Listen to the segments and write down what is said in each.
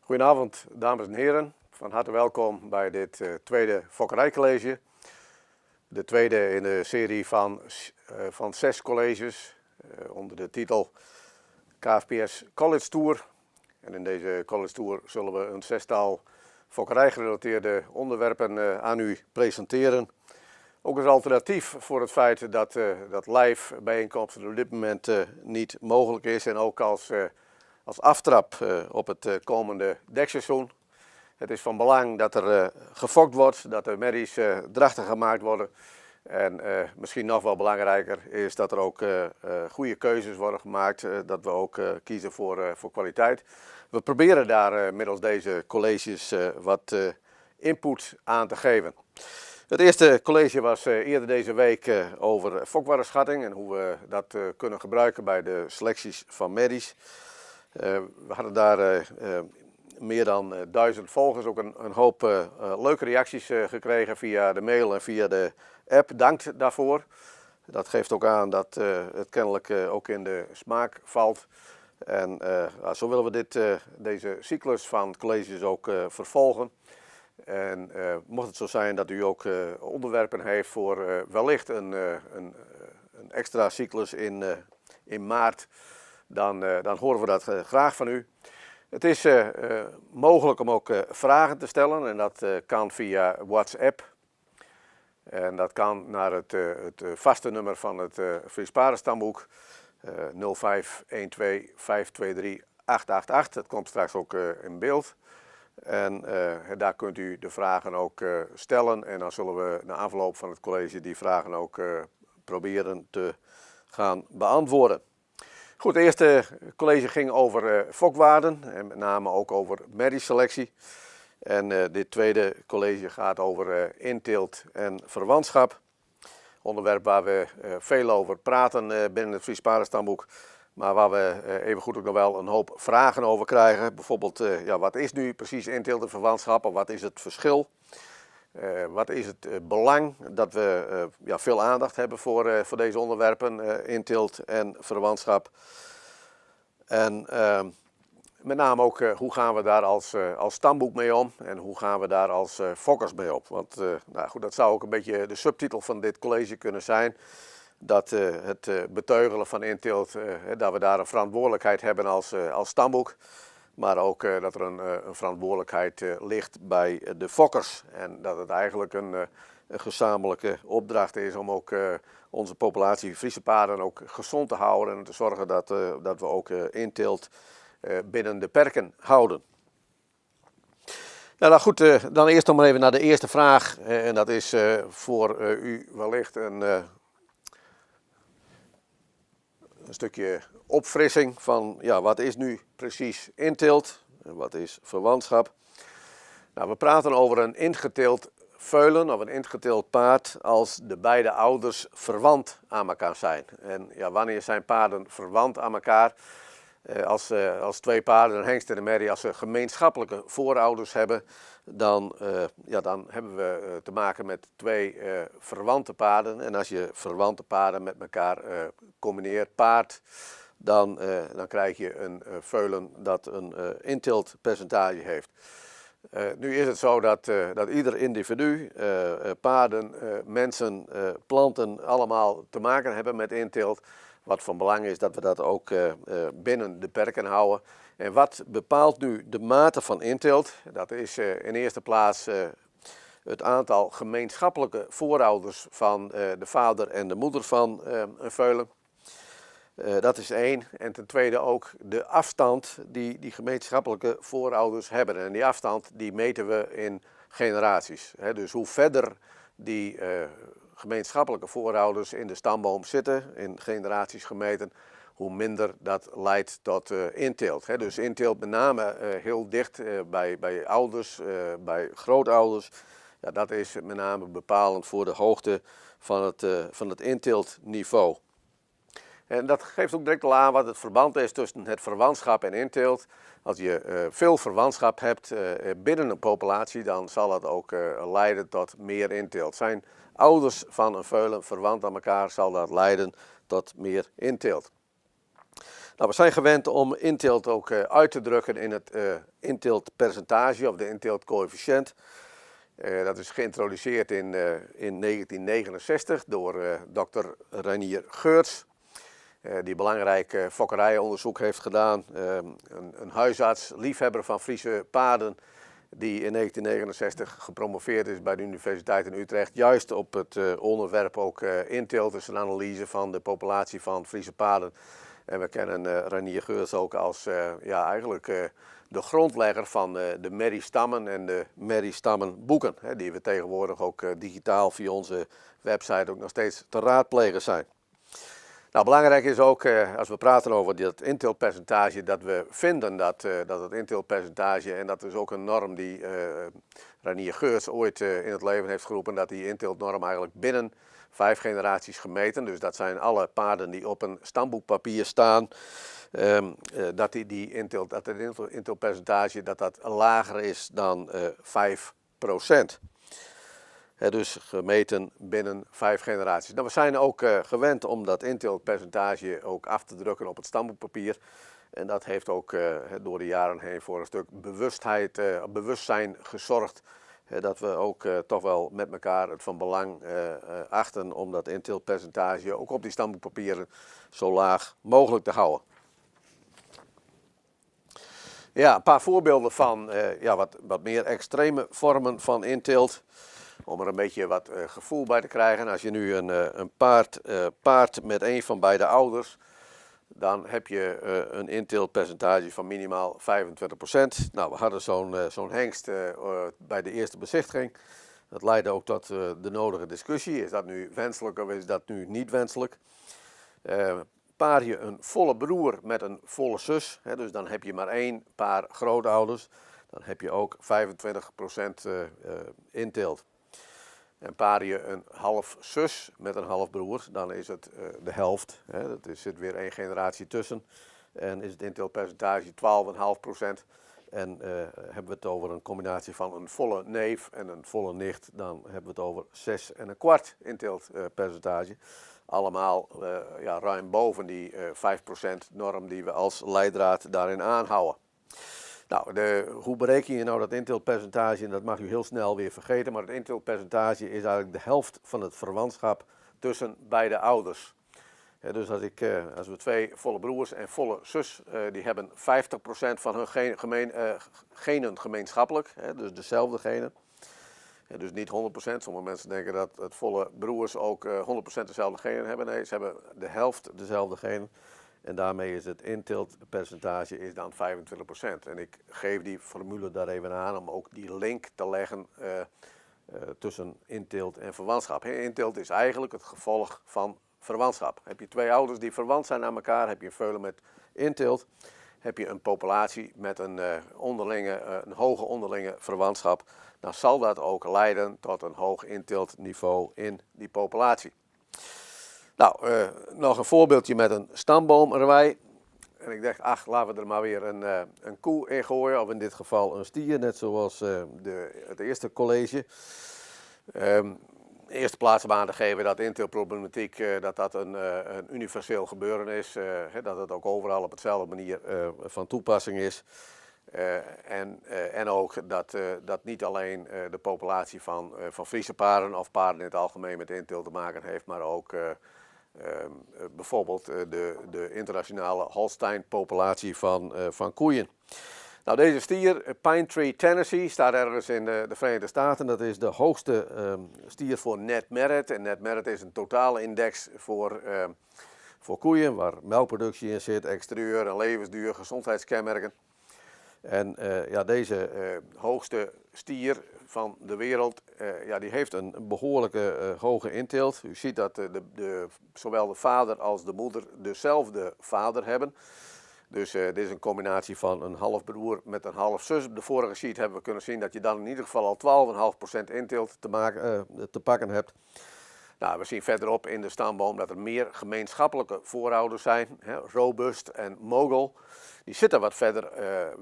Goedenavond, dames en heren. Van harte welkom bij dit tweede fokkerijcollege. De tweede in de serie van 6 colleges onder de titel KFPS College Tour. En in deze College Tour zullen we een 6-tal fokkerijgerelateerde onderwerpen aan u presenteren. Ook als alternatief voor het feit dat live bijeenkomsten op dit moment niet mogelijk is en ook als aftrap op het komende dekseizoen. Het is van belang dat er gefokt wordt, dat er merries drachtig gemaakt worden. En misschien nog wel belangrijker is dat er ook goede keuzes worden gemaakt, dat we ook kiezen voor kwaliteit. We proberen daar middels deze colleges wat input aan te geven. Het eerste college was eerder deze week over fokwaardeschatting en hoe we dat kunnen gebruiken bij de selecties van merries. We hadden daar meer dan 1000 volgers, ook een hoop leuke reacties gekregen via de mail en via de app. Dank daarvoor. Dat geeft ook aan dat het kennelijk ook in de smaak valt. En zo willen we deze cyclus van colleges ook vervolgen. En mocht het zo zijn dat u ook onderwerpen heeft voor wellicht een extra cyclus in maart, dan horen we dat graag van u. Het is mogelijk om ook vragen te stellen en dat kan via WhatsApp. En dat kan naar het vaste nummer van het Fries Paardenstamboek 0512 523 888. Dat komt straks ook in beeld. En daar kunt u de vragen ook stellen en dan zullen we na afloop van het college die vragen ook proberen te gaan beantwoorden. Goed, het eerste college ging over fokwaarden en met name ook over merrieselectie. En dit tweede college gaat over inteelt en verwantschap. Onderwerp waar we veel over praten binnen het Fries Paardenstamboek. Maar waar we evengoed ook nog wel een hoop vragen over krijgen. Bijvoorbeeld, wat is nu precies inteelt en verwantschap? Of wat is het verschil? Wat is het belang dat we veel aandacht hebben voor deze onderwerpen, inteelt en verwantschap. En met name ook hoe gaan we daar als stamboek mee om en hoe gaan we daar als fokkers mee op. Want dat zou ook een beetje de subtitel van dit college kunnen zijn. Dat het beteugelen van inteelt, dat we daar een verantwoordelijkheid hebben als stamboek. Maar ook dat er een verantwoordelijkheid ligt bij de fokkers. En dat het eigenlijk een gezamenlijke opdracht is om ook onze populatie Friese paarden ook gezond te houden. En te zorgen dat we ook inteelt binnen de perken houden. Nou goed, dan eerst nog maar even naar de eerste vraag. En dat is voor u wellicht een stukje opfrissing van wat is nu precies inteelt en wat is verwantschap. Nou, we praten over een ingeteeld veulen of een ingeteeld paard als de beide ouders verwant aan elkaar zijn. En wanneer zijn paarden verwant aan elkaar? Als twee paarden, een hengst en een merrie, als ze gemeenschappelijke voorouders hebben, dan hebben we te maken met twee verwante paarden. En als je verwante paarden met elkaar combineert, paard, dan krijg je een veulen dat een inteeltpercentage heeft. Nu is het zo dat ieder individu, paarden, mensen, planten allemaal te maken hebben met inteelt. Wat van belang is dat we dat ook binnen de perken houden. En wat bepaalt nu de mate van inteelt? Dat is in eerste plaats het aantal gemeenschappelijke voorouders van de vader en de moeder van een veulen. Dat is 1. En ten tweede ook de afstand die gemeenschappelijke voorouders hebben. En die afstand die meten we in generaties. Dus hoe verder die gemeenschappelijke voorouders in de stamboom zitten, in generaties gemeten, hoe minder dat leidt tot inteelt. Dus inteelt met name heel dicht bij ouders, bij grootouders. Ja, dat is met name bepalend voor de hoogte van het inteeltniveau. En dat geeft ook direct al aan wat het verband is tussen het verwantschap en inteelt. Als je veel verwantschap hebt binnen een populatie, dan zal dat ook leiden tot meer inteelt. Zijn ouders van een veulen verwant aan elkaar, zal dat leiden tot meer inteelt. Nou, we zijn gewend om inteelt ook uit te drukken in het inteeltpercentage of de inteeltcoëfficiënt. Dat is geïntroduceerd in 1969 door Dr. Reinier Geurts. Die belangrijk fokkerijonderzoek heeft gedaan. Een huisarts, liefhebber van Friese paarden, die in 1969 gepromoveerd is bij de Universiteit in Utrecht. Juist op het onderwerp ook inteelt, dus een analyse van de populatie van Friese paarden. En we kennen Reinier Geurts ook als eigenlijk de grondlegger van de merriestammen en de merriestammenboeken. Die we tegenwoordig ook digitaal via onze website ook nog steeds te raadplegen zijn. Nou, belangrijk is ook, als we praten over dat inteeltpercentage, dat we vinden dat het inteeltpercentage, en dat is ook een norm die Reinier Geurts ooit in het leven heeft geroepen, dat die inteeltnorm eigenlijk binnen 5 generaties gemeten, dus dat zijn alle paarden die op een stamboekpapier staan, dat het inteeltpercentage dat lager is dan 5%. Dus gemeten binnen 5 generaties. Nou, we zijn ook gewend om dat inteeltpercentage ook af te drukken op het stamboekpapier. En dat heeft ook door de jaren heen voor een stuk bewustzijn gezorgd. Dat we ook toch wel met elkaar het van belang achten om dat inteeltpercentage ook op die stamboekpapieren zo laag mogelijk te houden. Ja, een paar voorbeelden van wat meer extreme vormen van inteelt. Om er een beetje wat gevoel bij te krijgen. Als je nu een paard met een van beide ouders, dan heb je een inteeltpercentage van minimaal 25%. Nou, we hadden zo'n hengst bij de eerste bezichtiging. Dat leidde ook tot de nodige discussie. Is dat nu wenselijk of is dat nu niet wenselijk? Paar je een volle broer met een volle zus, dus dan heb je maar 1 paar grootouders, dan heb je ook 25% inteelt. En paar je een half zus met een half broer, dan is het de helft. Er zit weer 1 generatie tussen. En is het inteeltpercentage 12,5%. En hebben we het over een combinatie van een volle neef en een volle nicht, dan hebben we het over 6,25 inteeltpercentage. Allemaal ruim boven die 5% norm die we als leidraad daarin aanhouden. Nou, hoe bereken je nou dat inteeltpercentage? En dat mag u heel snel weer vergeten, maar het inteeltpercentage is eigenlijk de helft van het verwantschap tussen beide ouders. Dus als we 2 volle broers en volle zus, die hebben 50% van hun genen gemeenschappelijk, dus dezelfde genen. Dus niet 100%. Sommige mensen denken dat het volle broers ook 100% dezelfde genen hebben. Nee, ze hebben de helft dezelfde genen. En daarmee is het inteeltpercentage is dan 25%. En ik geef die formule daar even aan om ook die link te leggen tussen inteelt en verwantschap. Inteelt is eigenlijk het gevolg van verwantschap. Heb je 2 ouders die verwant zijn aan elkaar, heb je een veulen met inteelt. Heb je een populatie met een hoge onderlinge verwantschap, dan zal dat ook leiden tot een hoog inteeltniveau in die populatie. Nou, nog een voorbeeldje met een stamboom erbij. En ik dacht, laten we er maar weer een koe in gooien, of in dit geval een stier, net zoals het eerste college. In de eerste plaats om aan te geven dat inteeltproblematiek dat een universeel gebeuren is. Dat het ook overal op hetzelfde manier van toepassing is. En ook dat niet alleen de populatie van Friese paarden of paarden in het algemeen met inteelt te maken heeft, maar ook bijvoorbeeld de internationale Holstein-populatie van koeien. Nou, deze stier, Pine Tree, Tennessee, staat ergens in de Verenigde Staten. Dat is de hoogste stier voor net merit. En net merit is een totale index voor koeien, waar melkproductie in zit, exterieur en levensduur, gezondheidskenmerken. En deze hoogste stier van de wereld, die heeft een behoorlijke hoge inteelt. U ziet dat zowel de vader als de moeder dezelfde vader hebben. Dus dit is een combinatie van een halfbroer met een half zus. Op de vorige sheet hebben we kunnen zien dat je dan in ieder geval al 12,5% inteelt te pakken hebt. Nou, we zien verderop in de stamboom dat er meer gemeenschappelijke voorouders zijn, Robust en Mogul. Die zitten wat verder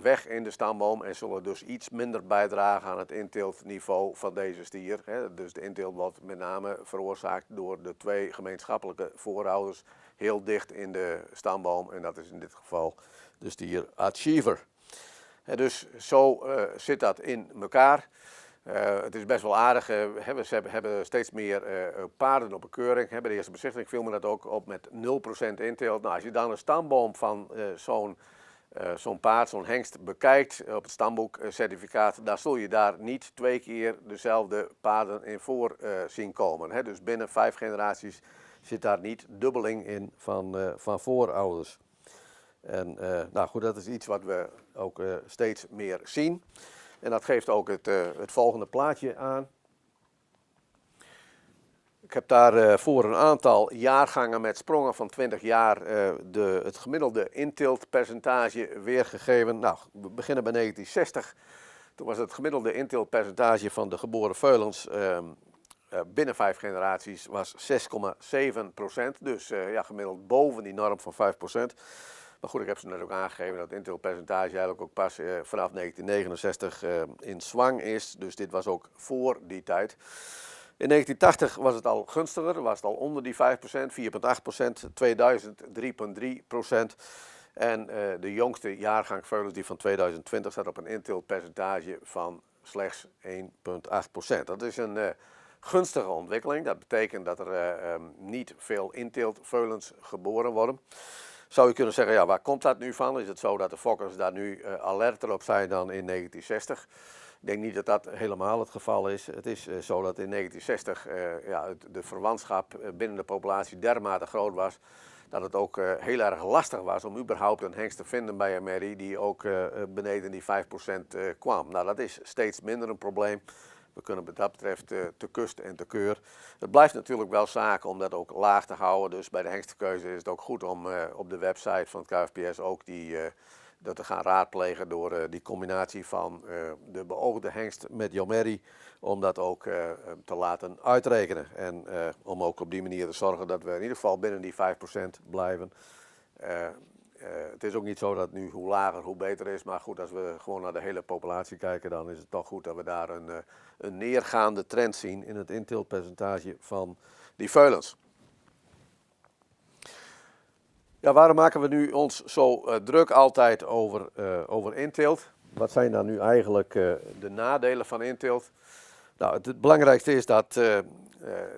weg in de stamboom en zullen dus iets minder bijdragen aan het inteeltniveau van deze stier. Dus de inteelt wordt met name veroorzaakt door de 2 gemeenschappelijke voorouders heel dicht in de stamboom. En dat is in dit geval de stier Achiever. Dus zo zit dat in elkaar. Het is best wel aardig. We hebben steeds meer paarden op bekeuring. Bij de eerste bezichtiging viel me dat ook op met 0% inteelt. Nou, als je dan een stamboom van zo'n paard, zo'n hengst bekijkt op het stamboekcertificaat, dan zul je daar niet 2 keer dezelfde paarden in voor zien komen. Dus binnen 5 generaties zit daar niet dubbeling in van voorouders. En nou goed, dat is iets wat we ook steeds meer zien. En dat geeft ook het volgende plaatje aan. Ik heb daar voor een aantal jaargangen met sprongen van 20 jaar het gemiddelde inteeltpercentage weergegeven. Nou, we beginnen bij 1960. Toen was het gemiddelde inteeltpercentage van de geboren veulens binnen 5 generaties was 6,7%. Dus gemiddeld boven die norm van 5%. Maar goed, ik heb ze net ook aangegeven dat het inteeltpercentage eigenlijk ook pas vanaf 1969 in zwang is. Dus dit was ook voor die tijd. In 1980 was het al gunstiger, was het al onder die 5%, 4,8%, 2000 3,3%. En de jongste jaargang veulens die van 2020 staat op een inteeltpercentage van slechts 1,8%. Dat is een gunstige ontwikkeling. Dat betekent dat er niet veel inteeltveulens geboren worden. Zou je kunnen zeggen, ja, waar komt dat nu van? Is het zo dat de fokkers daar nu alerter op zijn dan in 1960? Ik denk niet dat dat helemaal het geval is. Het is zo dat in 1960 de verwantschap binnen de populatie dermate groot was dat het ook heel erg lastig was om überhaupt een hengst te vinden bij een merrie die ook beneden die 5% kwam. Nou, dat is steeds minder een probleem. We kunnen wat dat betreft te kust en te keur. Het blijft natuurlijk wel zaak om dat ook laag te houden. Dus bij de hengstenkeuze is het ook goed om op de website van het KFPS ook dat te gaan raadplegen door die combinatie van de beoogde hengst met jouw merrie. Om dat ook te laten uitrekenen. En om ook op die manier te zorgen dat we in ieder geval binnen die 5% blijven. Het is ook niet zo dat nu hoe lager hoe beter is, maar goed, als we gewoon naar de hele populatie kijken, dan is het toch goed dat we daar een neergaande trend zien in het inteeltpercentage van die veulens. Ja, waarom maken we nu ons zo druk altijd over inteelt? Wat zijn dan nu eigenlijk de nadelen van inteelt? Nou, het belangrijkste is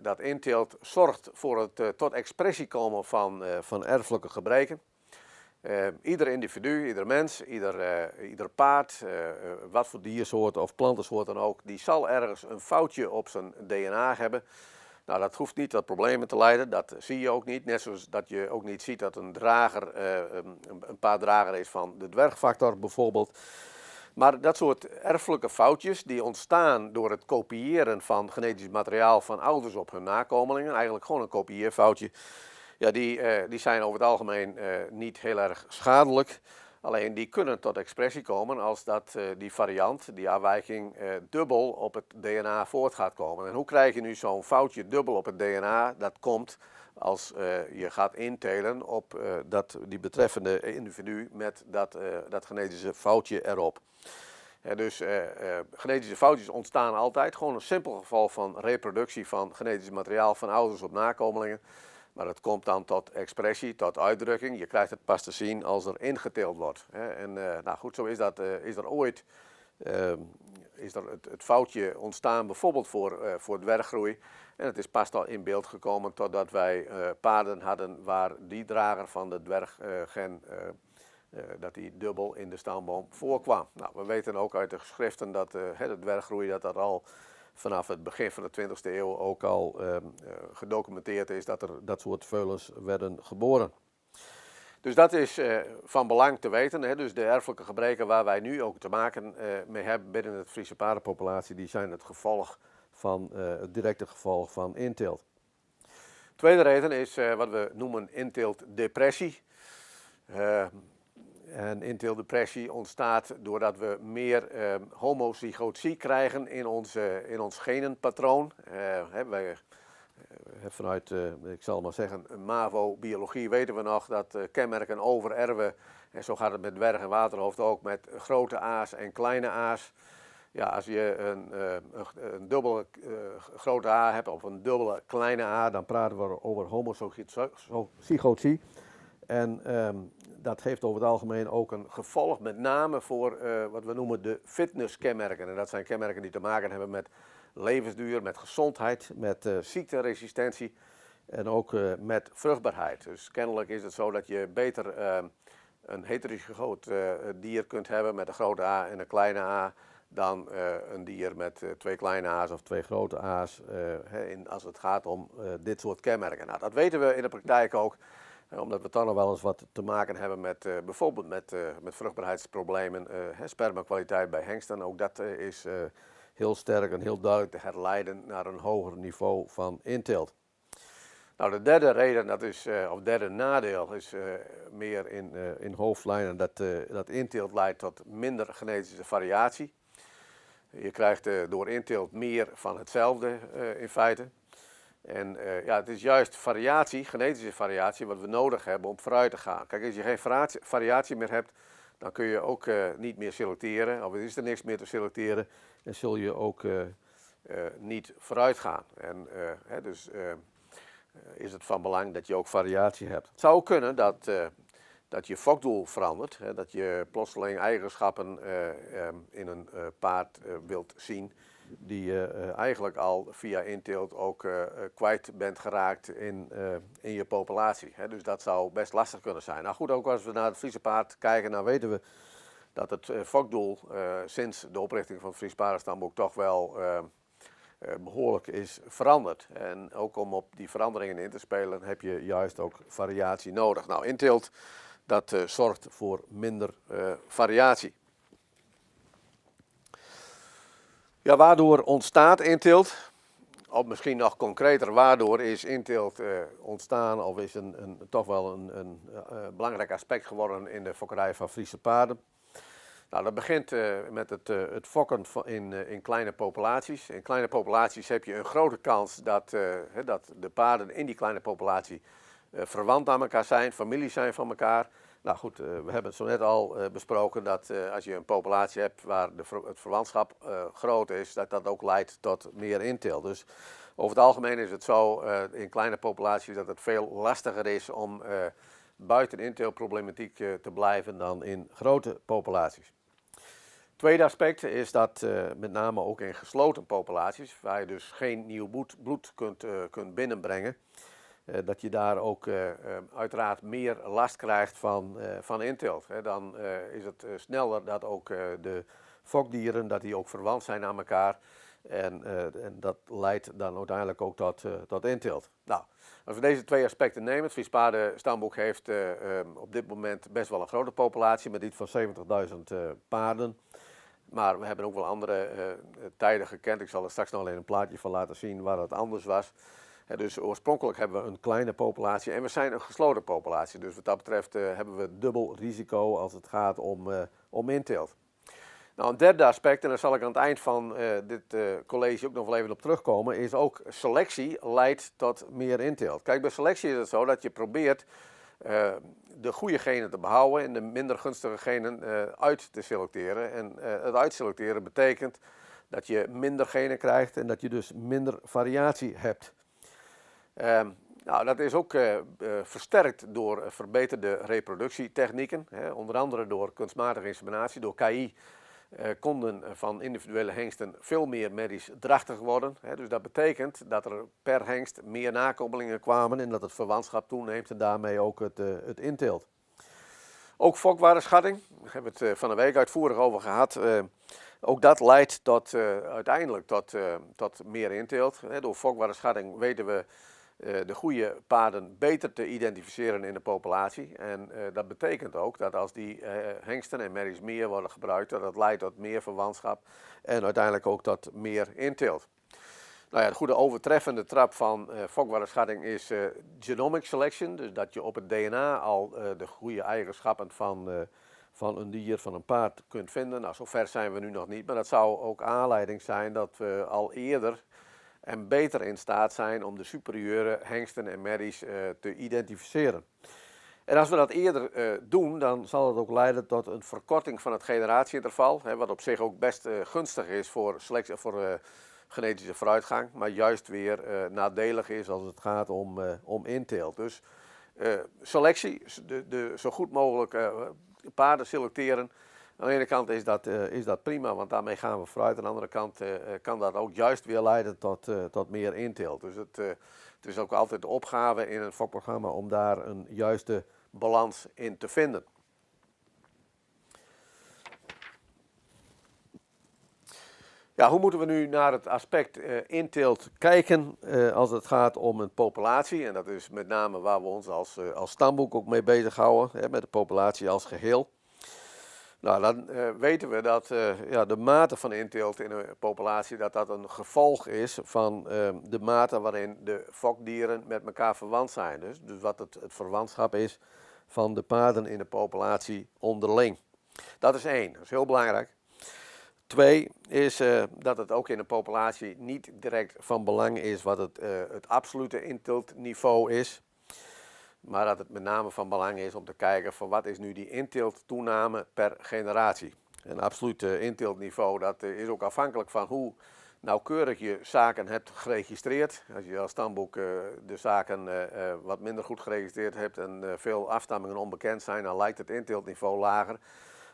dat inteelt zorgt voor het tot expressie komen van erfelijke gebreken. Ieder individu, ieder mens, ieder paard, wat voor diersoort of plantensoort dan ook, die zal ergens een foutje op zijn DNA hebben. Nou, dat hoeft niet tot problemen te leiden, dat zie je ook niet. Net zoals dat je ook niet ziet dat een drager een paarddrager is van de dwergfactor bijvoorbeeld. Maar dat soort erfelijke foutjes die ontstaan door het kopiëren van genetisch materiaal van ouders op hun nakomelingen, eigenlijk gewoon een kopieerfoutje. Ja, die zijn over het algemeen niet heel erg schadelijk. Alleen die kunnen tot expressie komen als dat die variant, die afwijking, dubbel op het DNA voort gaat komen. En hoe krijg je nu zo'n foutje dubbel op het DNA? Dat komt als je gaat intelen op die betreffende individu met dat genetische foutje erop. Dus genetische foutjes ontstaan altijd. Gewoon een simpel geval van reproductie van genetisch materiaal van ouders op nakomelingen. Maar het komt dan tot expressie, tot uitdrukking. Je krijgt het pas te zien als er ingeteeld wordt. En nou goed, zo is er ooit het foutje ontstaan, bijvoorbeeld voor dwerggroei. En het is pas al in beeld gekomen totdat wij paarden hadden waar die drager van de dwerggen, dat die dubbel in de stamboom voorkwam. Nou, we weten ook uit de geschriften dat de dwerggroei dat al vanaf het begin van de 20e eeuw ook al gedocumenteerd is dat er dat soort veulens werden geboren. Dus dat is van belang te weten. Dus de erfelijke gebreken waar wij nu ook te maken mee hebben binnen het Friese paardenpopulatie, die zijn het directe gevolg van inteelt. Tweede reden is wat we noemen inteeltdepressie. En inteeltdepressie ontstaat doordat we meer homozygotie krijgen in ons genenpatroon. Vanuit, ik zal maar zeggen, MAVO-biologie weten we nog dat kenmerken overerven. En zo gaat het met dwerg en waterhoofd ook, met grote a's en kleine a's. Ja, als je een dubbele grote A hebt of een dubbele kleine A, dan praten we over homozygotie. En dat heeft over het algemeen ook een gevolg, met name voor wat we noemen de fitnesskenmerken. En dat zijn kenmerken die te maken hebben met levensduur, met gezondheid, met ziekteresistentie en ook met vruchtbaarheid. Dus kennelijk is het zo dat je beter een heterozygoot dier kunt hebben met een grote A en een kleine A dan een dier met twee kleine A's of twee grote A's als het gaat om dit soort kenmerken. Nou, dat weten we in de praktijk ook, omdat we dan nog wel eens wat te maken hebben met bijvoorbeeld met vruchtbaarheidsproblemen, spermakwaliteit bij hengsten. Ook dat is heel sterk en heel duidelijk te herleiden naar een hoger niveau van inteelt. Nou, de derde reden, of derde nadeel, is meer in hoofdlijnen dat inteelt leidt tot minder genetische variatie. Je krijgt door inteelt meer van hetzelfde in feite. En ja, het is juist variatie, genetische variatie, wat we nodig hebben om vooruit te gaan. Kijk, als je geen variatie meer hebt, dan kun je ook niet meer selecteren, of is er niks meer te selecteren, en zul je ook niet vooruit gaan. En dus is het van belang dat je ook variatie hebt. Het zou ook kunnen dat je fokdoel verandert, dat je plotseling eigenschappen in een paard wilt zien die je eigenlijk al via inteelt ook kwijt bent geraakt in je populatie. Dus dat zou best lastig kunnen zijn. Nou goed, ook als we naar het Friese paard kijken, dan weten we dat het fokdoel sinds de oprichting van het Fries Paardenstamboek toch wel behoorlijk is veranderd. En ook om op die veranderingen in te spelen heb je juist ook variatie nodig. Nou, inteelt dat zorgt voor minder variatie. Ja, waardoor ontstaat inteelt? Of misschien nog concreter, waardoor is inteelt ontstaan of is toch wel een belangrijk aspect geworden in de fokkerij van Friese paarden? Nou, dat begint met het fokken in kleine populaties. In kleine populaties heb je een grote kans dat de paarden in die kleine populatie verwant aan elkaar zijn, familie zijn van elkaar. Nou goed, we hebben het zo net al besproken dat als je een populatie hebt waar het verwantschap groot is, dat ook leidt tot meer inteelt. Dus over het algemeen is het zo in kleine populaties dat het veel lastiger is om buiten inteeltproblematiek te blijven dan in grote populaties. Tweede aspect is dat met name ook in gesloten populaties, waar je dus geen nieuw bloed kunt binnenbrengen, dat je daar ook uiteraard meer last krijgt van inteelt. Dan is het sneller dat ook de fokdieren dat die ook verwant zijn aan elkaar. En dat leidt dan uiteindelijk ook tot inteelt. Nou, als we deze twee aspecten nemen, het Fries Paardenstamboek heeft op dit moment best wel een grote populatie met iets van 70.000 paarden. Maar we hebben ook wel andere tijden gekend. Ik zal er straks nog alleen een plaatje van laten zien waar het anders was. Dus oorspronkelijk hebben we een kleine populatie en we zijn een gesloten populatie. Dus wat dat betreft hebben we dubbel risico als het gaat om inteelt. Nou, een derde aspect, en daar zal ik aan het eind van dit college ook nog wel even op terugkomen, is ook selectie leidt tot meer inteelt. Kijk, bij selectie is het zo dat je probeert de goede genen te behouden en de minder gunstige genen uit te selecteren. En het uitselecteren betekent dat je minder genen krijgt en dat je dus minder variatie hebt. Nou, dat is ook versterkt door verbeterde reproductietechnieken, onder andere door kunstmatige inseminatie, door KI. Konden van individuele hengsten veel meer merries drachtig worden. Dus dat betekent dat er per hengst meer nakomelingen kwamen en dat het verwantschap toeneemt en daarmee ook het inteelt. Ook fokwaardeschatting, daar hebben we het van de week uitvoerig over gehad. Ook dat leidt uiteindelijk tot meer inteelt. Door fokwaardeschatting weten we de goede paarden beter te identificeren in de populatie. En dat betekent ook dat als die hengsten en merries meer worden gebruikt, dat leidt tot meer verwantschap en uiteindelijk ook tot meer inteelt. Nou ja, de goede overtreffende trap van fokwaardeschatting is genomic selection. Dus dat je op het DNA al de goede eigenschappen van een dier, van een paard kunt vinden. Nou, zover zijn we nu nog niet, maar dat zou ook aanleiding zijn dat we al eerder en beter in staat zijn om de superieure hengsten en merries te identificeren. En als we dat eerder doen, dan zal het ook leiden tot een verkorting van het generatieinterval, wat op zich ook best gunstig is voor genetische vooruitgang, maar juist weer nadelig is als het gaat om inteelt. Dus selectie, zo goed mogelijk paarden selecteren. Aan de ene kant is dat prima, want daarmee gaan we vooruit. Aan de andere kant kan dat ook juist weer leiden tot meer inteelt. Dus het is ook altijd de opgave in een fokprogramma om daar een juiste balans in te vinden. Ja, hoe moeten we nu naar het aspect inteelt kijken als het gaat om een populatie? En dat is met name waar we ons als stamboek ook mee bezighouden, met de populatie als geheel. Nou, dan weten we dat de mate van inteelt in een populatie dat een gevolg is van de mate waarin de fokdieren met elkaar verwant zijn. Dus wat het verwantschap is van de paarden in de populatie onderling. Dat is 1, dat is heel belangrijk. 2 is dat het ook in een populatie niet direct van belang is wat het absolute inteeltniveau is. Maar dat het met name van belang is om te kijken van wat is nu die inteelttoename per generatie. Een absolute inteeltniveau dat is ook afhankelijk van hoe nauwkeurig je zaken hebt geregistreerd. Als je als stamboek de zaken wat minder goed geregistreerd hebt en veel afstammingen onbekend zijn, dan lijkt het inteeltniveau lager.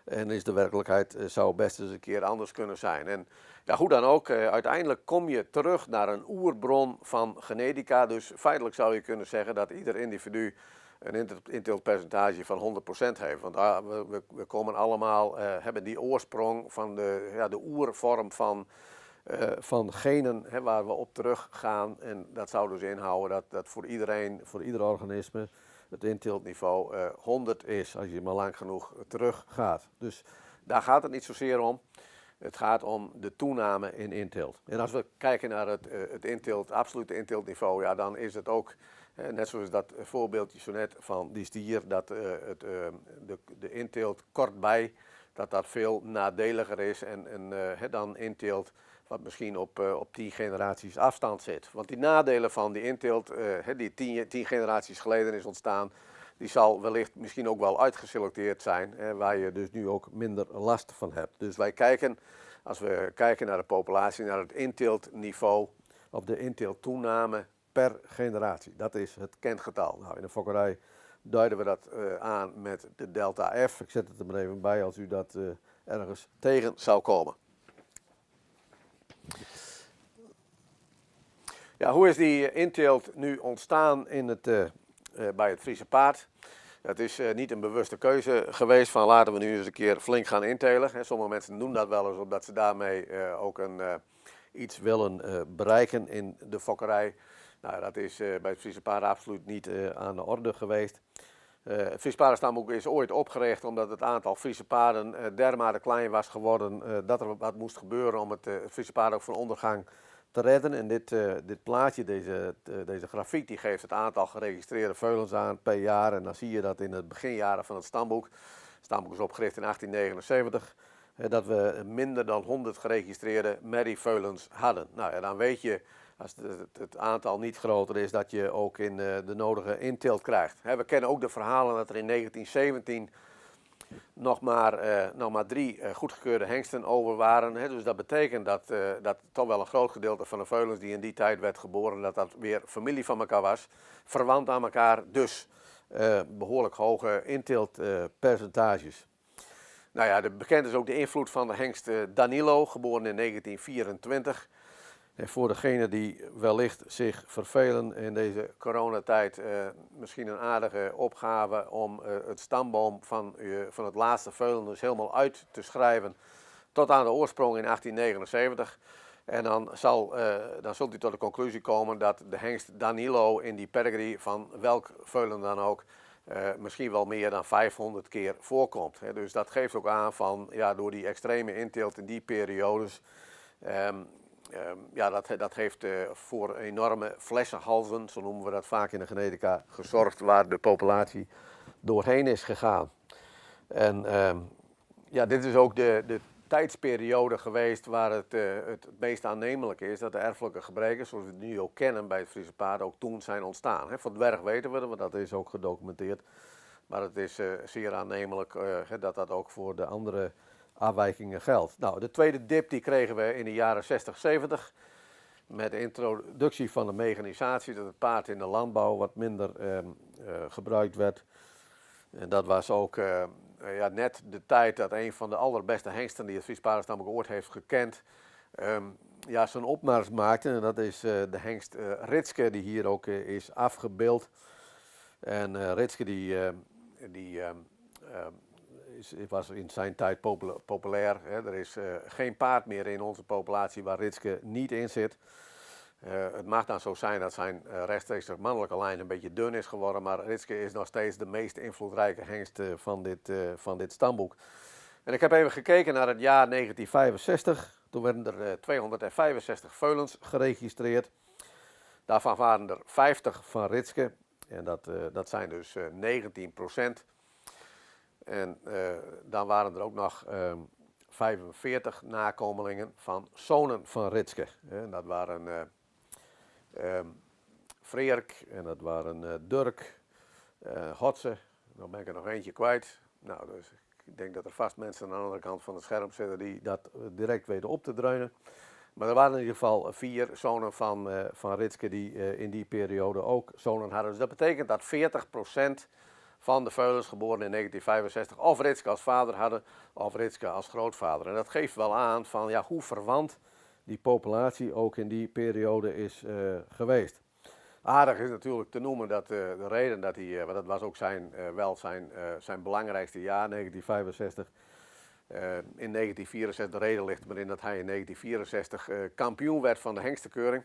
En is de werkelijkheid zou best eens een keer anders kunnen zijn. En ja, hoe dan ook, uiteindelijk kom je terug naar een oerbron van genetica. Dus feitelijk zou je kunnen zeggen dat ieder individu een inteeltpercentage van 100% heeft. Want we komen allemaal, hebben die oorsprong van de oervorm van genen waar we op teruggaan. En dat zou dus inhouden dat voor iedereen, voor ieder organisme, het inteeltniveau 100 is als je maar lang genoeg teruggaat. Dus daar gaat het niet zozeer om. Het gaat om de toename in inteelt. En als we kijken naar het absolute inteeltniveau, ja, dan is het ook, net zoals dat voorbeeldje zo net van die stier, dat de inteelt kort bij, dat veel nadeliger is en dan inteelt wat misschien op 10 generaties afstand zit. Want die nadelen van die inteelt, die 10 generaties geleden is ontstaan, die zal wellicht misschien ook wel uitgeselecteerd zijn, waar je dus nu ook minder last van hebt. Dus wij kijken, als we kijken naar de populatie, naar het inteeltniveau, of de inteelttoename per generatie. Dat is het kentgetal. Nou, in de fokkerij duiden we dat aan met de delta F. Ik zet het er maar even bij als u dat ergens tegen zou komen. Ja, hoe is die inteelt nu ontstaan bij het Friese paard? Het is niet een bewuste keuze geweest van laten we nu eens een keer flink gaan intelen. Sommige mensen doen dat wel eens omdat ze daarmee ook iets willen bereiken in de fokkerij. Nou, dat is bij het Friese paard absoluut niet aan de orde geweest. Het Friese paardenstamboek is ooit opgericht omdat het aantal Friese paarden dermate klein was geworden dat er wat moest gebeuren om het Friese paard ook van ondergang te redden. En dit plaatje, deze grafiek, die geeft het aantal geregistreerde veulens aan per jaar. En dan zie je dat in de beginjaren van het stamboek. Het stamboek is opgericht in 1879. Dat we minder dan 100 geregistreerde merrieveulens hadden. Nou ja, dan weet je, als het aantal niet groter is, dat je ook in de nodige inteelt krijgt. We kennen ook de verhalen dat er in 1917 nog maar 3 goedgekeurde hengsten over waren. Dus dat betekent dat toch wel een groot gedeelte van de veulens die in die tijd werd geboren, dat weer familie van elkaar was. Verwant aan elkaar, dus behoorlijk hoge inteeltpercentages. Nou ja, bekend is ook de invloed van de hengst Danilo, geboren in 1924. En voor degenen die wellicht zich vervelen in deze coronatijd, misschien een aardige opgave om het stamboom van het laatste veulen dus helemaal uit te schrijven tot aan de oorsprong in 1879. En dan zult u tot de conclusie komen dat de hengst Danilo in die pedigree van welk veulen dan ook misschien wel meer dan 500 keer voorkomt. Dus dat geeft ook aan van, ja, door die extreme inteelt in die periodes, dat heeft voor enorme flessenhalzen, zo noemen we dat vaak in de genetica, gezorgd waar de populatie doorheen is gegaan. En dit is ook de tijdsperiode geweest waar het meest aannemelijk is dat de erfelijke gebreken, zoals we het nu ook kennen bij het Friese paard, ook toen zijn ontstaan. Voor de dwerg weten we het, want dat is ook gedocumenteerd. Maar het is zeer aannemelijk dat dat ook voor de andere afwijkingen geldt. Nou, de tweede dip die kregen we in de jaren 60, 70. Met de introductie van de mechanisatie, dat het paard in de landbouw wat minder gebruikt werd. En dat was ook net de tijd dat een van de allerbeste hengsten die het Fries Paardenstamboek ooit heeft gekend, zijn opmars maakte. En dat is de hengst Ritske, die hier ook is afgebeeld. En Ritske was in zijn tijd populair. Er is geen paard meer in onze populatie waar Ritske niet in zit. Het mag dan zo zijn dat zijn rechtstreeks mannelijke lijn een beetje dun is geworden, maar Ritske is nog steeds de meest invloedrijke hengst van dit stamboek. En ik heb even gekeken naar het jaar 1965. Toen werden er 265 veulens geregistreerd. Daarvan waren er 50 van Ritske. En dat zijn dus 19%. En dan waren er ook nog 45 nakomelingen van zonen van Ritske. En dat waren Freerk en dat waren Durk, Hotze. Dan ben ik er nog eentje kwijt. Nou, dus ik denk dat er vast mensen aan de andere kant van het scherm zitten die dat direct weten op te dreunen. Maar er waren in ieder geval 4 zonen van Ritske die in die periode ook zonen hadden. Dus dat betekent dat 40% van de veulens geboren in 1965 of Ritske als vader hadden of Ritske als grootvader. En dat geeft wel aan van hoe verwant die populatie ook in die periode is geweest. Aardig is natuurlijk te noemen dat de reden dat hij, want dat was ook zijn belangrijkste jaar, 1965. In 1964, de reden ligt erin dat hij in 1964 kampioen werd van de hengstenkeuring.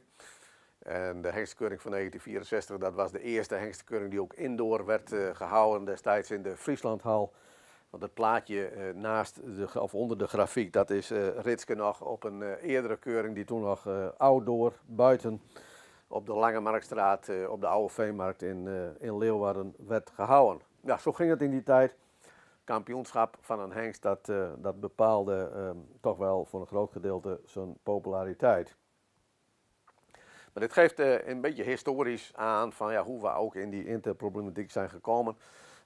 En de hengstenkeuring van 1964, dat was de eerste hengstenkeuring die ook indoor werd gehouden destijds in de Frieslandhal. Want het plaatje onder de grafiek, dat is Ritske nog op een eerdere keuring die toen nog outdoor, buiten, op de Lange Marktstraat, op de Oude Veenmarkt in Leeuwarden werd gehouden. Ja, zo ging het in die tijd. Kampioenschap van een hengst, dat bepaalde toch wel voor een groot gedeelte zijn populariteit. Maar dit geeft een beetje historisch aan van hoe we ook in die interproblematiek zijn gekomen.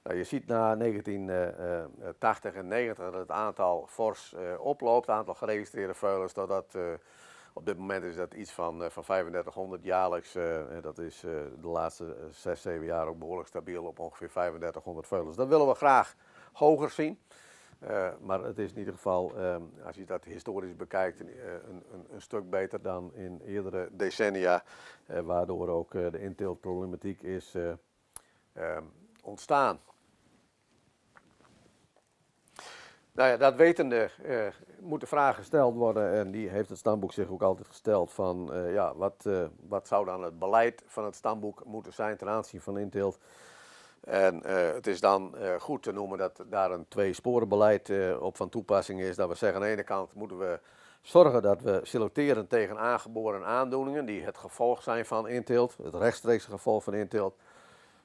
Nou, je ziet na 1980 en 90 dat het aantal fors oploopt, het aantal geregistreerde veulens, dat op dit moment is dat iets van 3500 jaarlijks. Dat is de laatste 6, 7 jaar ook behoorlijk stabiel op ongeveer 3500 veulens. Dat willen we graag hoger zien. Maar het is in ieder geval, als je dat historisch bekijkt, een stuk beter dan in eerdere decennia. Waardoor ook de inteeltproblematiek is ontstaan. Nou ja, dat wetende moet de vraag gesteld worden en die heeft het stamboek zich ook altijd gesteld van wat zou dan het beleid van het stamboek moeten zijn ten aanzien van inteelt. En het is dan goed te noemen dat daar een tweesporenbeleid op van toepassing is. Dat we zeggen aan de ene kant moeten we zorgen dat we selecteren tegen aangeboren aandoeningen die het gevolg zijn van inteelt, het rechtstreekse gevolg van inteelt.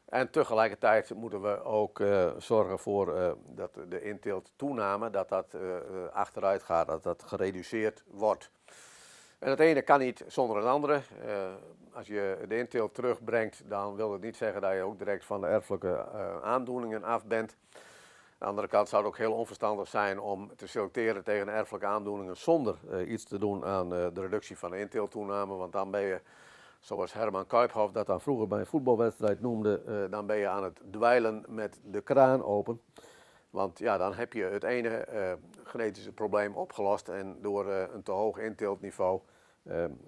En tegelijkertijd moeten we ook zorgen voor dat de inteelttoename, dat achteruit gaat, dat gereduceerd wordt. En het ene kan niet zonder het andere. Als je de inteelt terugbrengt, dan wil het niet zeggen dat je ook direct van de erfelijke aandoeningen af bent. Aan de andere kant zou het ook heel onverstandig zijn om te selecteren tegen erfelijke aandoeningen zonder iets te doen aan de reductie van de inteelttoename. Want dan ben je, zoals Herman Kuiphoff dat dan vroeger bij een voetbalwedstrijd noemde, dan ben je aan het dweilen met de kraan open. Want dan heb je het ene genetische probleem opgelost en door een te hoog inteeltniveau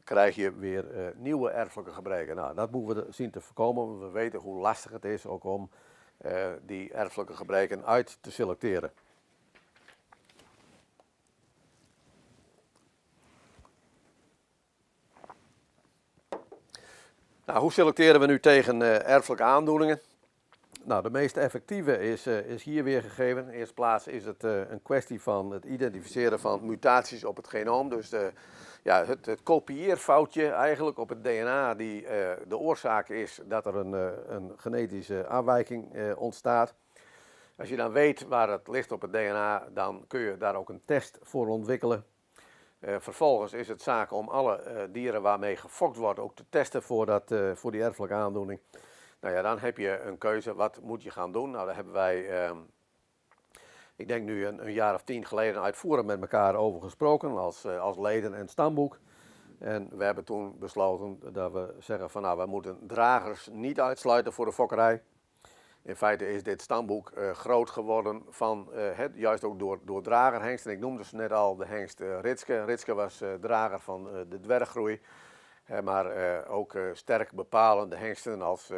krijg je weer nieuwe erfelijke gebreken. Nou, dat moeten we zien te voorkomen, want we weten hoe lastig het is ook om die erfelijke gebreken uit te selecteren. Nou, hoe selecteren we nu tegen erfelijke aandoeningen? Nou, de meest effectieve is hier weer gegeven. In de eerste plaats is het een kwestie van het identificeren van mutaties op het genoom. Dus het kopieerfoutje eigenlijk op het DNA die de oorzaak is dat er een genetische afwijking ontstaat. Als je dan weet waar het ligt op het DNA, dan kun je daar ook een test voor ontwikkelen. Vervolgens is het zaak om alle dieren waarmee gefokt wordt ook te testen voor die erfelijke aandoening. Nou ja, dan heb je een keuze, wat moet je gaan doen? Nou, daar hebben wij, ik denk nu een jaar of 10 geleden uitvoerig met elkaar over gesproken als leden en stamboek. En we hebben toen besloten dat we zeggen van nou, we moeten dragers niet uitsluiten voor de fokkerij. In feite is dit stamboek groot geworden van, juist ook door dragerhengsten. Ik noemde ze net al de hengst Ritske. Ritske was drager van de dwerggroei. Maar ook sterk bepalende hengsten als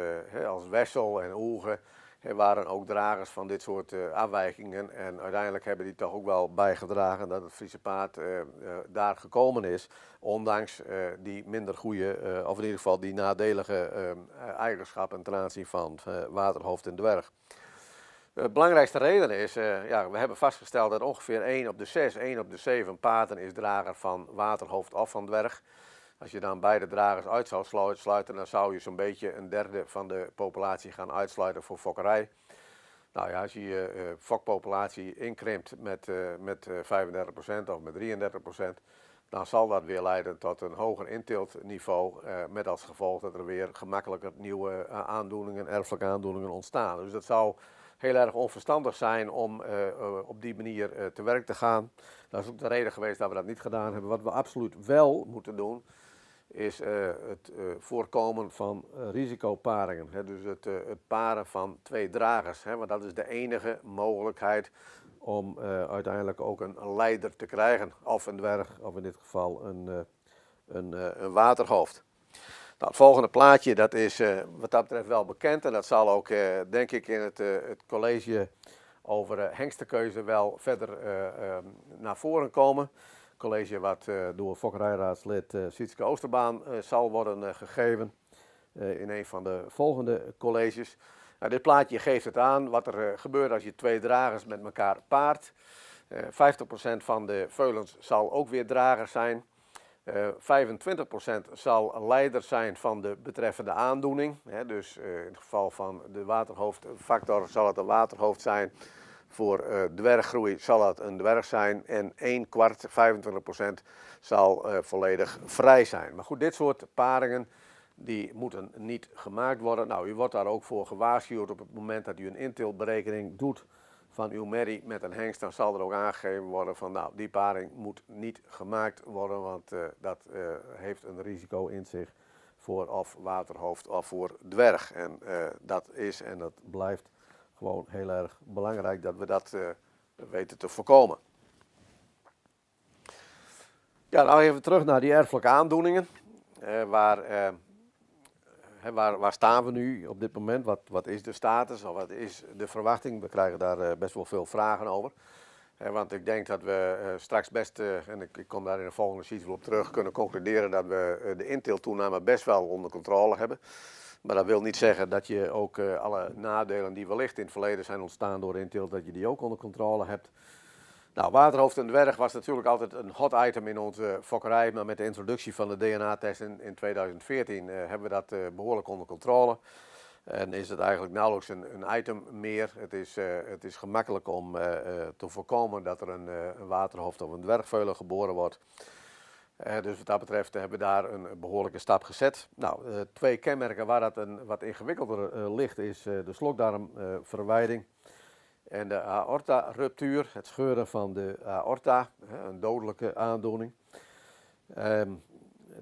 Wessel en Oelge waren ook dragers van dit soort afwijkingen. En uiteindelijk hebben die toch ook wel bijgedragen dat het Friese paard daar gekomen is. Ondanks die minder goede, of in ieder geval die nadelige eigenschappen ten aanzien van waterhoofd en dwerg. De belangrijkste reden is, we hebben vastgesteld dat ongeveer 1 op de 6, 1 op de 7 paarden is drager van waterhoofd of van dwerg. Als je dan beide dragers uit zou sluiten, dan zou je zo'n beetje een derde van de populatie gaan uitsluiten voor fokkerij. Nou ja, als je je fokpopulatie inkrimpt met 35% of met 33%, dan zal dat weer leiden tot een hoger inteeltniveau, met als gevolg dat er weer gemakkelijker nieuwe aandoeningen, erfelijke aandoeningen ontstaan. Dus dat zou heel erg onverstandig zijn om op die manier te werk te gaan. Dat is ook de reden geweest dat we dat niet gedaan hebben. Wat we absoluut wel moeten doen, is het voorkomen van risicoparingen. Dus het paren van 2 dragers. Want dat is de enige mogelijkheid om uiteindelijk ook een leider te krijgen. Of een dwerg, of in dit geval een waterhoofd. Nou, het volgende plaatje, dat is wat dat betreft wel bekend. En dat zal ook, denk ik, in het college over hengstenkeuze wel verder naar voren komen. College wat door fokkerijraadslid Sietske Oosterbaan zal worden gegeven in een van de volgende colleges. Nou, dit plaatje geeft het aan wat er gebeurt als je 2 dragers met elkaar paart. 50% van de veulens zal ook weer drager zijn. 25% zal leider zijn van de betreffende aandoening. Dus in het geval van de waterhoofdfactor zal het een waterhoofd zijn. Voor dwerggroei zal het een dwerg zijn en 1/4, 25% zal volledig vrij zijn. Maar goed, dit soort paringen die moeten niet gemaakt worden. Nou, u wordt daar ook voor gewaarschuwd op het moment dat u een inteeltberekening doet van uw merrie met een hengst. Dan zal er ook aangegeven worden van nou, die paring moet niet gemaakt worden, want dat heeft een risico in zich voor of waterhoofd of voor dwerg. En dat is en dat blijft gewoon heel erg belangrijk dat we dat weten te voorkomen. Ja, nou even terug naar die erfelijke aandoeningen. Waar staan we nu op dit moment? Wat is de status of wat is de verwachting? We krijgen daar best wel veel vragen over. Want ik denk dat we straks best, en ik kom daar in de volgende sheet wel op terug, kunnen concluderen dat we de inteelttoename best wel onder controle hebben. Maar dat wil niet zeggen dat je ook alle nadelen die wellicht in het verleden zijn ontstaan door inteelt, dat je die ook onder controle hebt. Nou, waterhoofd en dwerg was natuurlijk altijd een hot item in onze fokkerij, maar met de introductie van de DNA-test in 2014 hebben we dat behoorlijk onder controle. En is het eigenlijk nauwelijks een item meer. Het is gemakkelijk om te voorkomen dat er een waterhoofd of een dwergveulen geboren wordt. Dus wat dat betreft hebben we daar een behoorlijke stap gezet. Nou, 2 kenmerken waar dat een wat ingewikkelder ligt is de slokdarmverwijding en de aorta-ruptuur, het scheuren van de aorta, een dodelijke aandoening.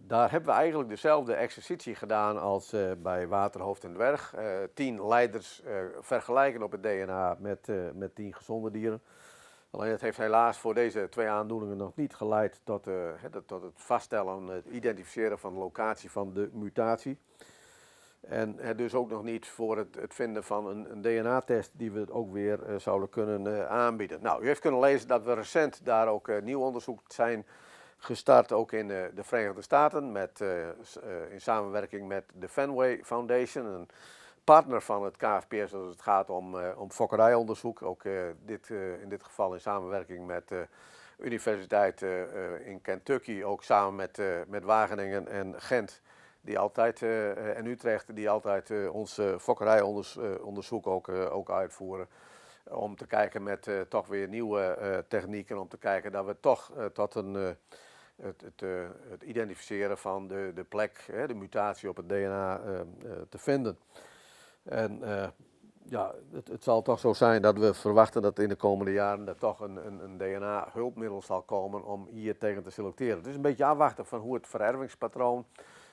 Daar hebben we eigenlijk dezelfde exercitie gedaan als bij waterhoofd en dwerg. 10 leiders vergelijken op het DNA met 10 gezonde dieren. Alleen het heeft helaas voor deze 2 aandoeningen nog niet geleid tot het vaststellen, het identificeren van de locatie van de mutatie. En dus ook nog niet voor het vinden van een DNA-test die we ook weer zouden kunnen aanbieden. Nou, u heeft kunnen lezen dat we recent daar ook nieuw onderzoek zijn gestart, ook in de Verenigde Staten, in samenwerking met de Fenway Foundation, een partner van het KFPS als het gaat om fokkerijonderzoek. Ook in dit geval in samenwerking met de Universiteit in Kentucky, ook samen met Wageningen en Gent. Die altijd, en Utrecht, die altijd ons fokkerijonderzoek ook uitvoeren. om te kijken met toch weer nieuwe technieken, om te kijken dat we toch tot het identificeren van de plek, de mutatie op het DNA te vinden. En ja, het zal toch zo zijn dat we verwachten dat in de komende jaren er toch een DNA-hulpmiddel zal komen om hier tegen te selecteren. Het is een beetje afwachten van hoe het verervingspatroon,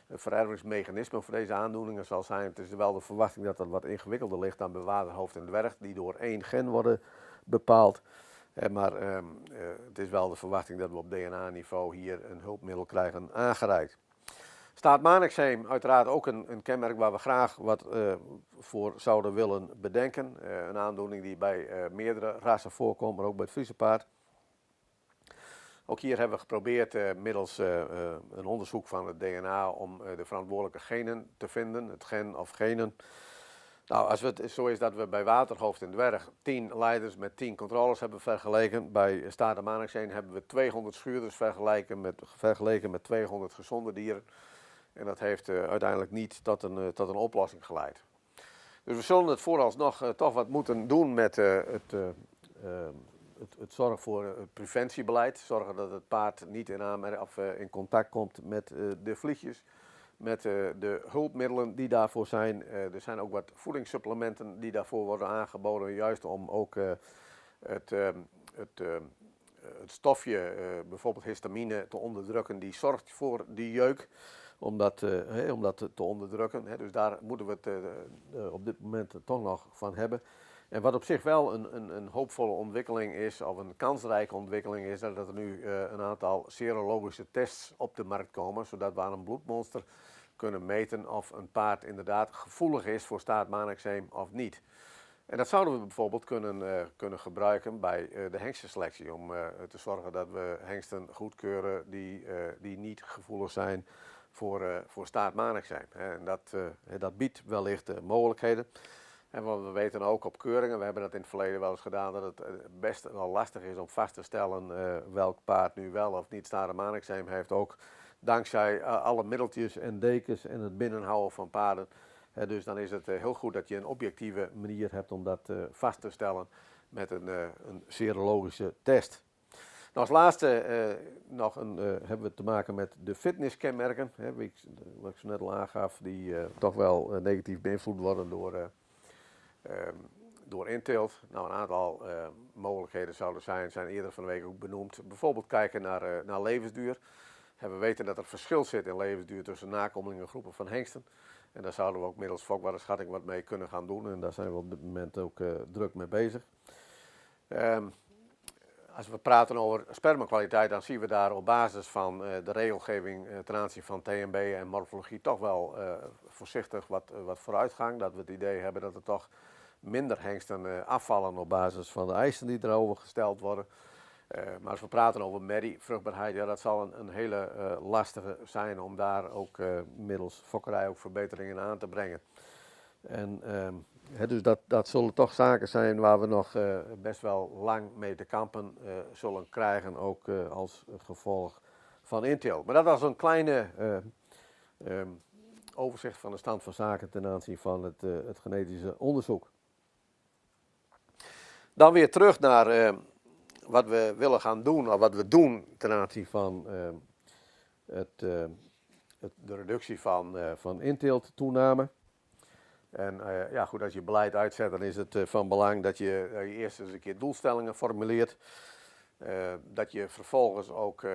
het verervingsmechanisme voor deze aandoeningen zal zijn. Het is wel de verwachting dat dat wat ingewikkelder ligt dan bij waterhoofd en dwerg, die door één gen worden bepaald. Maar het is wel de verwachting dat we op DNA-niveau hier een hulpmiddel krijgen aangereikt. Staartmaaneczeem, uiteraard ook een kenmerk waar we graag wat voor zouden willen bedenken. Een aandoening die bij meerdere rassen voorkomt, maar ook bij het Friese paard. Ook hier hebben we geprobeerd middels een onderzoek van het DNA om de verantwoordelijke genen te vinden, het gen of genen. Nou, als het zo is dat we bij waterhoofd en dwerg 10 leiders met 10 controles hebben vergeleken, bij staartmaaneczeem hebben we 200 schuurders vergeleken met 200 gezonde dieren. En dat heeft uiteindelijk niet tot een oplossing geleid. Dus we zullen het vooralsnog toch wat moeten doen met het zorg voor het preventiebeleid. Zorgen dat het paard niet in contact komt met de vliegjes. Met de hulpmiddelen die daarvoor zijn. Er zijn ook wat voedingssupplementen die daarvoor worden aangeboden. Juist om ook het stofje, bijvoorbeeld histamine, te onderdrukken. Die zorgt voor die jeuk. Om dat te onderdrukken. Dus daar moeten we het op dit moment toch nog van hebben. En wat op zich wel een hoopvolle ontwikkeling is, of een kansrijke ontwikkeling is, dat er nu een aantal serologische tests op de markt komen, zodat we aan een bloedmonster kunnen meten of een paard inderdaad gevoelig is voor staartmaaneczeem of niet. En dat zouden we bijvoorbeeld kunnen gebruiken bij de hengstenselectie, om te zorgen dat we hengsten goedkeuren die niet gevoelig zijn voor staartmaaneczeem. En dat biedt wellicht mogelijkheden. En we weten ook op keuringen, we hebben dat in het verleden wel eens gedaan, dat het best wel lastig is om vast te stellen welk paard nu wel of niet staartmaaneczeem heeft. Ook dankzij alle middeltjes en dekens en het binnenhouden van paarden. Dus dan is het heel goed dat je een objectieve manier hebt om dat vast te stellen met een serologische test. Nou, als laatste hebben we te maken met de fitnesskenmerken, wat ik zo net al aangaf, die toch wel negatief beïnvloed worden door inteelt. Nou, een aantal mogelijkheden zouden zijn eerder van de week ook benoemd. Bijvoorbeeld kijken naar levensduur. We weten dat er verschil zit in levensduur tussen nakomelingengroepen van hengsten. En daar zouden we ook middels fokwaardeschatting wat mee kunnen gaan doen. En daar zijn we op dit moment ook druk mee bezig. Als we praten over spermakwaliteit, dan zien we daar op basis van de regelgeving ten aanzien van TMB en morfologie toch wel voorzichtig wat vooruitgang. Dat we het idee hebben dat er toch minder hengsten afvallen op basis van de eisen die erover gesteld worden. Maar als we praten over merrievruchtbaarheid, ja, dat zal een hele lastige zijn om daar ook middels fokkerij ook verbeteringen aan te brengen. En dus dat zullen toch zaken zijn waar we nog best wel lang mee te kampen zullen krijgen, ook als gevolg van inteelt. Maar dat was een kleine overzicht van de stand van zaken ten aanzien van het genetische onderzoek. Dan weer terug naar wat we willen gaan doen, of wat we doen ten aanzien van de reductie van inteelttoename. En ja, goed, als je beleid uitzet, dan is het van belang dat je eerst eens een keer doelstellingen formuleert. Dat je vervolgens ook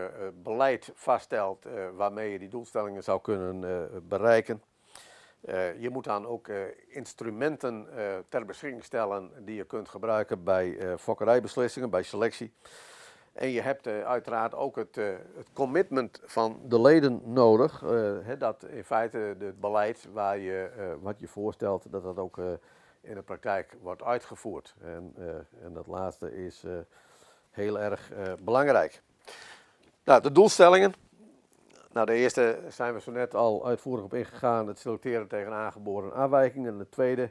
beleid vaststelt waarmee je die doelstellingen zou kunnen bereiken. Je moet dan ook instrumenten ter beschikking stellen die je kunt gebruiken bij fokkerijbeslissingen, bij selectie. En je hebt uiteraard ook het commitment van de leden nodig. Dat in feite het beleid wat je voorstelt, dat dat ook in de praktijk wordt uitgevoerd. En dat laatste is heel erg belangrijk. Nou, de doelstellingen. Nou, de eerste zijn we zo net al uitvoerig op ingegaan, het selecteren tegen aangeboren afwijkingen. En de tweede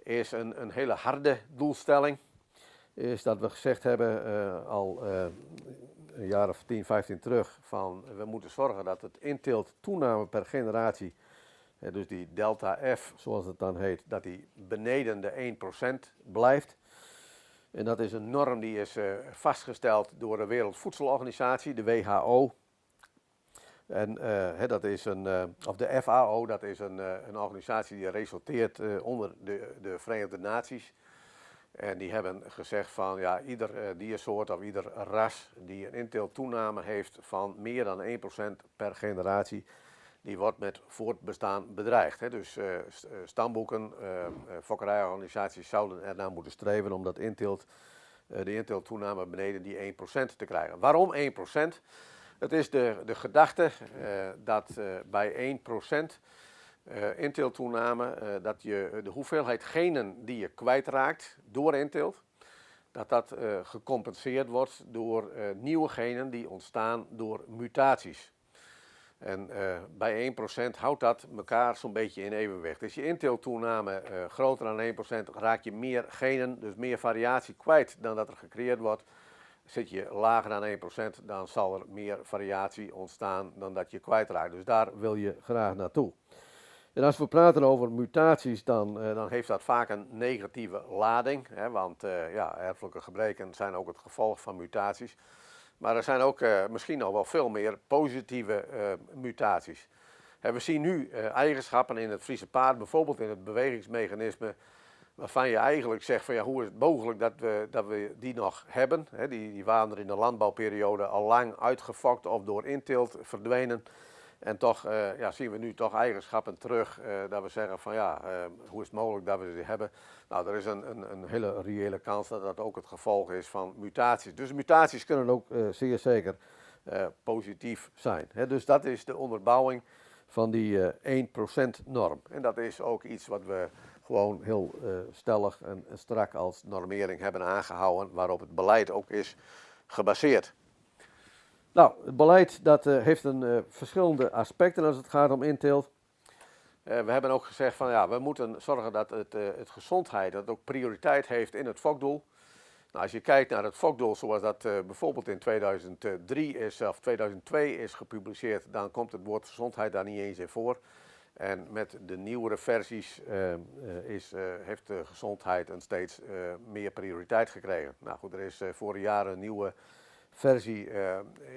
is een hele harde doelstelling. Is dat we gezegd hebben al een jaar of 10, 15 terug van we moeten zorgen dat het inteelt toename per generatie, dus die delta F zoals het dan heet, dat die beneden de 1% blijft. En dat is een norm die is vastgesteld door de Wereldvoedselorganisatie, de WHO. En dat is of de FAO, dat is een organisatie die resulteert onder de Verenigde Naties. En die hebben gezegd van ja, ieder diersoort of ieder ras die een inteelttoename heeft van meer dan 1% per generatie, die wordt met voortbestaan bedreigd. Hè. Dus stamboeken, fokkerijorganisaties zouden ernaar moeten streven om dat de inteelttoename beneden die 1% te krijgen. Waarom 1%? Het is de gedachte dat bij 1% inteelttoename, dat je de hoeveelheid genen die je kwijtraakt door inteelt, dat gecompenseerd wordt door nieuwe genen die ontstaan door mutaties. En bij 1% houdt dat elkaar zo'n beetje in evenwicht. Is je inteelttoename groter dan 1%, raak je meer genen, dus meer variatie kwijt dan dat er gecreëerd wordt. Zit je lager dan 1%, dan zal er meer variatie ontstaan dan dat je kwijtraakt. Dus daar wil je graag naartoe. En als we praten over mutaties, dan heeft dat vaak een negatieve lading. Hè, want erfelijke gebreken zijn ook het gevolg van mutaties. Maar er zijn ook misschien nog wel veel meer positieve mutaties. En we zien nu eigenschappen in het Friese paard, bijvoorbeeld in het bewegingsmechanisme, waarvan je eigenlijk zegt van ja, hoe is het mogelijk dat we die nog hebben. Hè, die waren er in de landbouwperiode al lang uitgefokt of door inteelt verdwenen. En toch zien we nu toch eigenschappen terug dat we zeggen van ja, hoe is het mogelijk dat we ze hebben? Nou, er is een hele reële kans dat dat ook het gevolg is van mutaties. Dus mutaties kunnen ook zeer zeker positief zijn. Hè? Dus dat is de onderbouwing van die 1% norm. En dat is ook iets wat we gewoon heel stellig en strak als normering hebben aangehouden, waarop het beleid ook is gebaseerd. Nou, het beleid dat heeft verschillende aspecten als het gaat om inteelt. We hebben ook gezegd van ja, we moeten zorgen dat het gezondheid dat ook prioriteit heeft in het fokdoel. Nou, als je kijkt naar het fokdoel zoals dat bijvoorbeeld in 2003 is of 2002 is gepubliceerd, dan komt het woord gezondheid daar niet eens in voor. En met de nieuwere versies heeft de gezondheid een steeds meer prioriteit gekregen. Nou goed, er is vorig jaar een nieuwe versie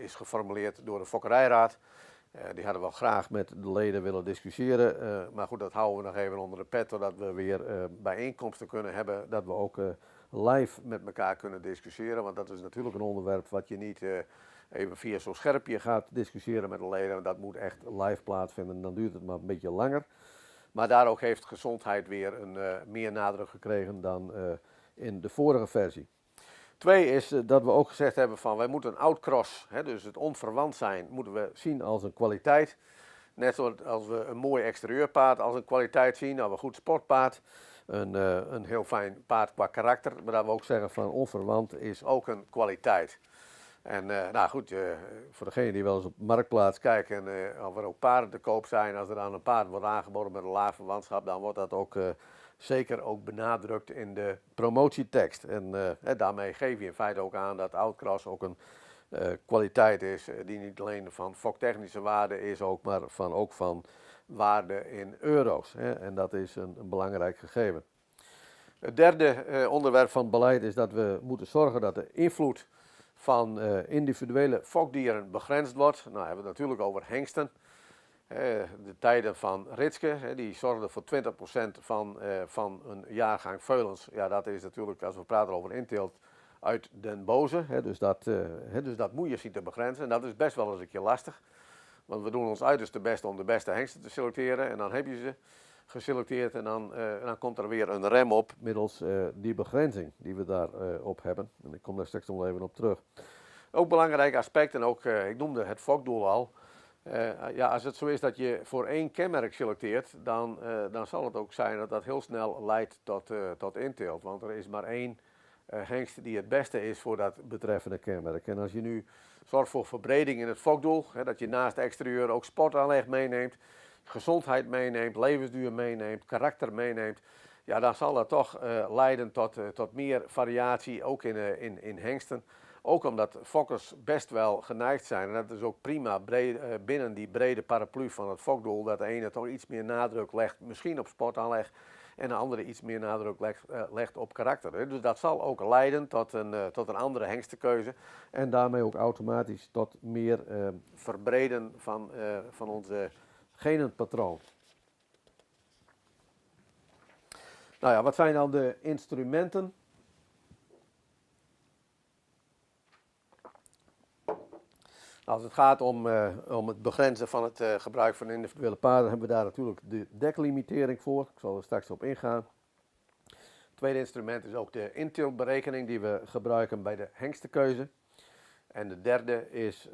is geformuleerd door de Fokkerijraad. Die hadden we graag met de leden willen discussiëren. Maar goed, dat houden we nog even onder de pet, zodat we weer bijeenkomsten kunnen hebben. Dat we ook live met elkaar kunnen discussiëren. Want dat is natuurlijk een onderwerp wat je niet even via zo'n scherpje gaat discussiëren met de leden. Dat moet echt live plaatsvinden. Dan duurt het maar een beetje langer. Maar daar ook heeft gezondheid weer een meer nadruk gekregen dan in de vorige versie. 2 is dat we ook gezegd hebben van wij moeten outcross, dus het onverwant zijn, moeten we zien als een kwaliteit. Net zoals we een mooi exterieurpaard als een kwaliteit zien, nou een goed sportpaard, een heel fijn paard qua karakter. Maar dat we ook zeggen van onverwant is ook een kwaliteit. En nou goed, voor degenen die wel eens op Marktplaats kijken of er ook paarden te koop zijn, als er dan een paard wordt aangeboden met een laag verwantschap, dan wordt dat ook zeker ook benadrukt in de promotietekst. En daarmee geef je in feite ook aan dat outcross ook een kwaliteit is die niet alleen van foktechnische waarde is, maar ook van waarde in euro's. En dat is een belangrijk gegeven. Het derde onderwerp van het beleid is dat we moeten zorgen dat de invloed van individuele fokdieren begrensd wordt. Nou hebben we het natuurlijk over hengsten. De tijden van Ritske, die zorgden voor 20% van een jaargang veulens. Ja, dat is natuurlijk, als we praten over inteelt, uit den boze. Dus dat moet je zien te begrenzen. En dat is best wel eens een keer lastig. Want we doen ons uiterste best om de beste hengsten te selecteren. En dan heb je ze geselecteerd en dan komt er weer een rem op middels die begrenzing die we daarop hebben. En ik kom daar straks nog even op terug. Ook belangrijk aspect, en ook, ik noemde het fokdoel al. Als het zo is dat je voor 1 kenmerk selecteert, dan zal het ook zijn dat dat heel snel leidt tot inteelt. Want er is maar 1 hengst die het beste is voor dat betreffende kenmerk. En als je nu zorgt voor verbreding in het fokdoel, dat je naast exterieur ook sportaanleg meeneemt, gezondheid meeneemt, levensduur meeneemt, karakter meeneemt, ja, dan zal dat toch leiden tot meer variatie, ook in hengsten. Ook omdat fokkers best wel geneigd zijn, en dat is ook prima binnen die brede paraplu van het fokdoel, dat de ene toch iets meer nadruk legt, misschien op sportaanleg, en de andere iets meer nadruk legt op karakter. Dus dat zal ook leiden tot een andere hengstenkeuze en daarmee ook automatisch tot meer verbreden van onze genenpatroon. Nou ja, wat zijn dan de instrumenten? Als het gaat om het begrenzen van het gebruik van individuele paarden, hebben we daar natuurlijk de deklimitering voor. Ik zal er straks op ingaan. Het tweede instrument is ook de intiltberekening die we gebruiken bij de hengstenkeuze. En de derde is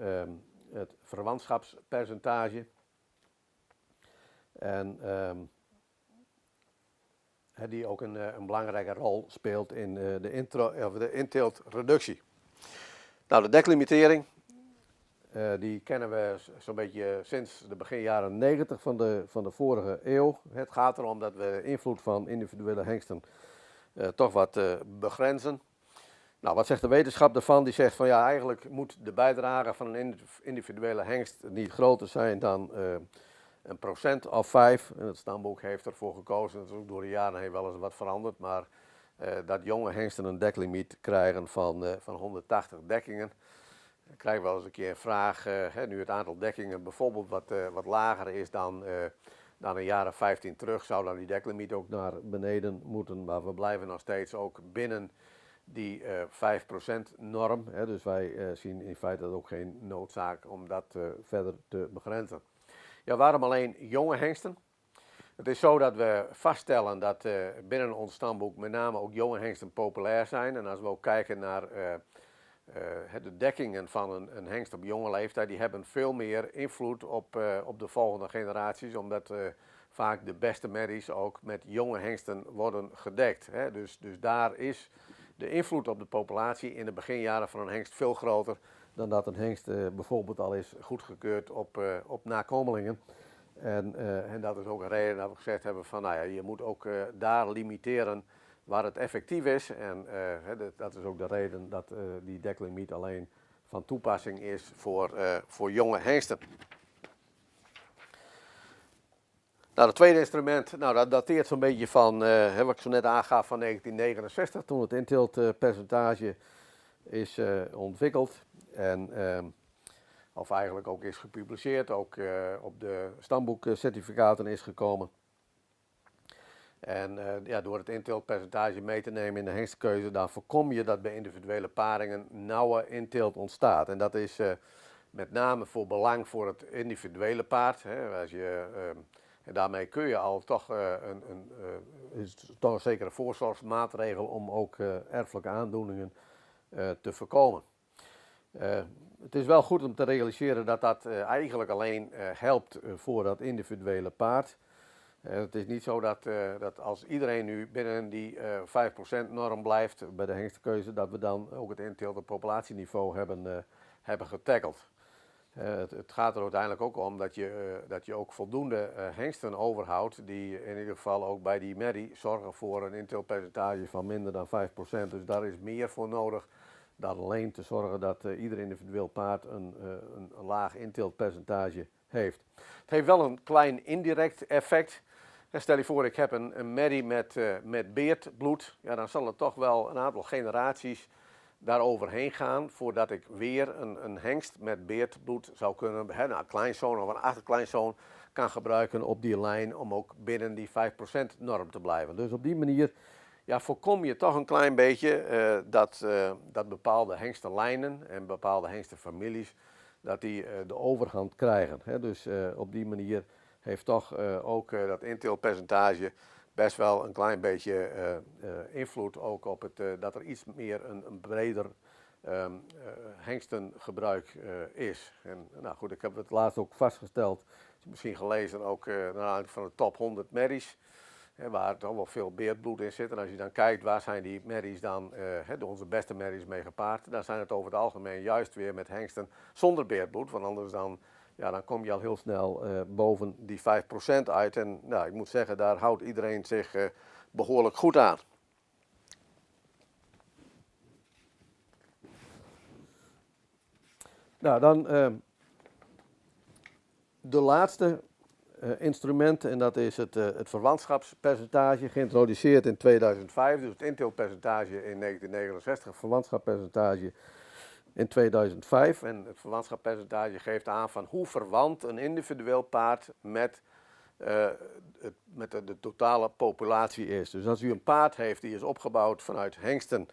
het verwantschapspercentage. En die ook een belangrijke rol speelt in de intiltreductie. Nou, de deklimitering. Die kennen we zo'n beetje sinds de begin jaren 90 van de vorige eeuw. Het gaat erom dat we de invloed van individuele hengsten toch wat begrenzen. Nou, wat zegt de wetenschap daarvan? Die zegt van ja, eigenlijk moet de bijdrage van een individuele hengst niet groter zijn dan 1% of 5. En het stamboek heeft ervoor gekozen, dat is ook door de jaren heen wel eens wat veranderd, maar dat jonge hengsten een deklimiet krijgen van 180 dekkingen. Ik krijg wel eens een keer een vraag, nu het aantal dekkingen bijvoorbeeld wat lager is dan een jaar of 15 terug, zou dan die deklimiet ook naar beneden moeten. Maar we blijven nog steeds ook binnen die 5% norm. Dus wij zien in feite ook geen noodzaak om dat verder te begrenzen. Ja, waarom alleen jonge hengsten? Het is zo dat we vaststellen dat binnen ons stamboek met name ook jonge hengsten populair zijn. En als we ook kijken naar de dekkingen van een hengst op jonge leeftijd, die hebben veel meer invloed op de volgende generaties, omdat vaak de beste merries ook met jonge hengsten worden gedekt. Dus daar is de invloed op de populatie in de beginjaren van een hengst veel groter dan dat een hengst bijvoorbeeld al is goedgekeurd op nakomelingen. En dat is ook een reden dat we gezegd hebben van nou ja, je moet ook daar limiteren waar het effectief is. En dat is ook de reden dat die deklimiet alleen van toepassing is voor jonge hengsten. Nou, het tweede instrument, nou, dat dateert zo'n beetje van, wat ik zo net aangaf, van 1969, toen het intiltpercentage is ontwikkeld. En of eigenlijk ook is gepubliceerd, ook op de stamboekcertificaten is gekomen. En door het intiltpercentage mee te nemen in de hengstenkeuze, dan voorkom je dat bij individuele paringen nauwe intilt ontstaat. En dat is met name voor belang voor het individuele paard. En daarmee kun je al toch een zekere voorzorgsmaatregel om ook erfelijke aandoeningen te voorkomen. Het is wel goed om te realiseren dat dat eigenlijk alleen helpt voor dat individuele paard. Het is niet zo dat als iedereen nu binnen die 5% norm blijft bij de hengstenkeuze, dat we dan ook het intilt op populatieniveau hebben getackeld. Het gaat er uiteindelijk ook om dat je ook voldoende hengsten overhoudt die in ieder geval ook bij die merrie zorgen voor een intiltpercentage van minder dan 5%. Dus daar is meer voor nodig dan alleen te zorgen dat ieder individueel paard een laag intiltpercentage heeft. Het heeft wel een klein indirect effect. Stel je voor, ik heb een merrie met beertbloed. Ja, dan zal het toch wel een aantal generaties daaroverheen gaan voordat ik weer een hengst met beertbloed zou kunnen, een kleinzoon of een achterkleinzoon kan gebruiken op die lijn om ook binnen die 5% norm te blijven. Dus op die manier voorkom je toch een klein beetje dat bepaalde hengstenlijnen en bepaalde hengstenfamilies dat die de overhand krijgen. Dus op die manier heeft toch ook dat intiltpercentage best wel een klein beetje invloed ook op dat er iets meer een breder hengstengebruik is. En nou goed, ik heb het laatst ook vastgesteld, misschien gelezen ook naar aanleiding van de top 100 merries. Waar toch wel veel beertbloed in zit. En als je dan kijkt waar zijn die merries dan, onze beste merries mee gepaard, dan zijn het over het algemeen juist weer met hengsten zonder beertbloed. Want anders dan kom je al heel snel boven die 5% uit. En nou, ik moet zeggen, daar houdt iedereen zich behoorlijk goed aan. Nou, dan de laatste instrument, en dat is het verwantschapspercentage, geïntroduceerd in 2005. Dus het inteelpercentage in 1969, het verwantschapspercentage in 2005. En het verwantschapspercentage geeft aan van hoe verwant een individueel paard met de totale populatie is. Dus als u een paard heeft die is opgebouwd vanuit hengsten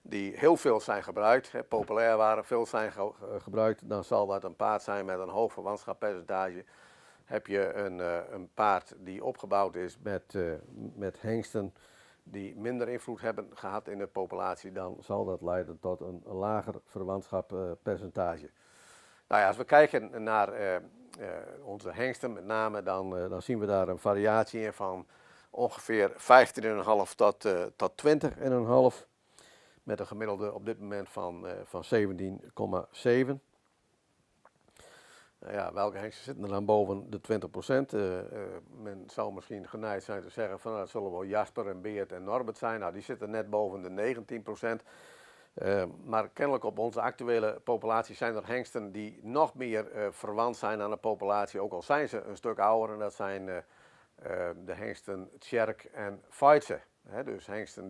die heel veel zijn gebruikt, populair waren, veel zijn gebruikt, dan zal dat een paard zijn met een hoog verwantschapspercentage. Heb je een paard die opgebouwd is met hengsten die minder invloed hebben gehad in de populatie, dan zal dat leiden tot een lager verwantschapspercentage. Nou ja, als we kijken naar onze hengsten met name, dan zien we daar een variatie in van ongeveer 15,5 tot 20,5. Met een gemiddelde op dit moment van 17,7. Ja, welke hengsten zitten er dan boven de 20%? Men zou misschien geneigd zijn te zeggen van dat zullen wel Jasper en Beert en Norbert zijn. Nou, die zitten net boven de 19%. Maar kennelijk op onze actuele populatie zijn er hengsten die nog meer verwant zijn aan de populatie. Ook al zijn ze een stuk ouder, en dat zijn de hengsten Tjerk en Feitse. Dus hengsten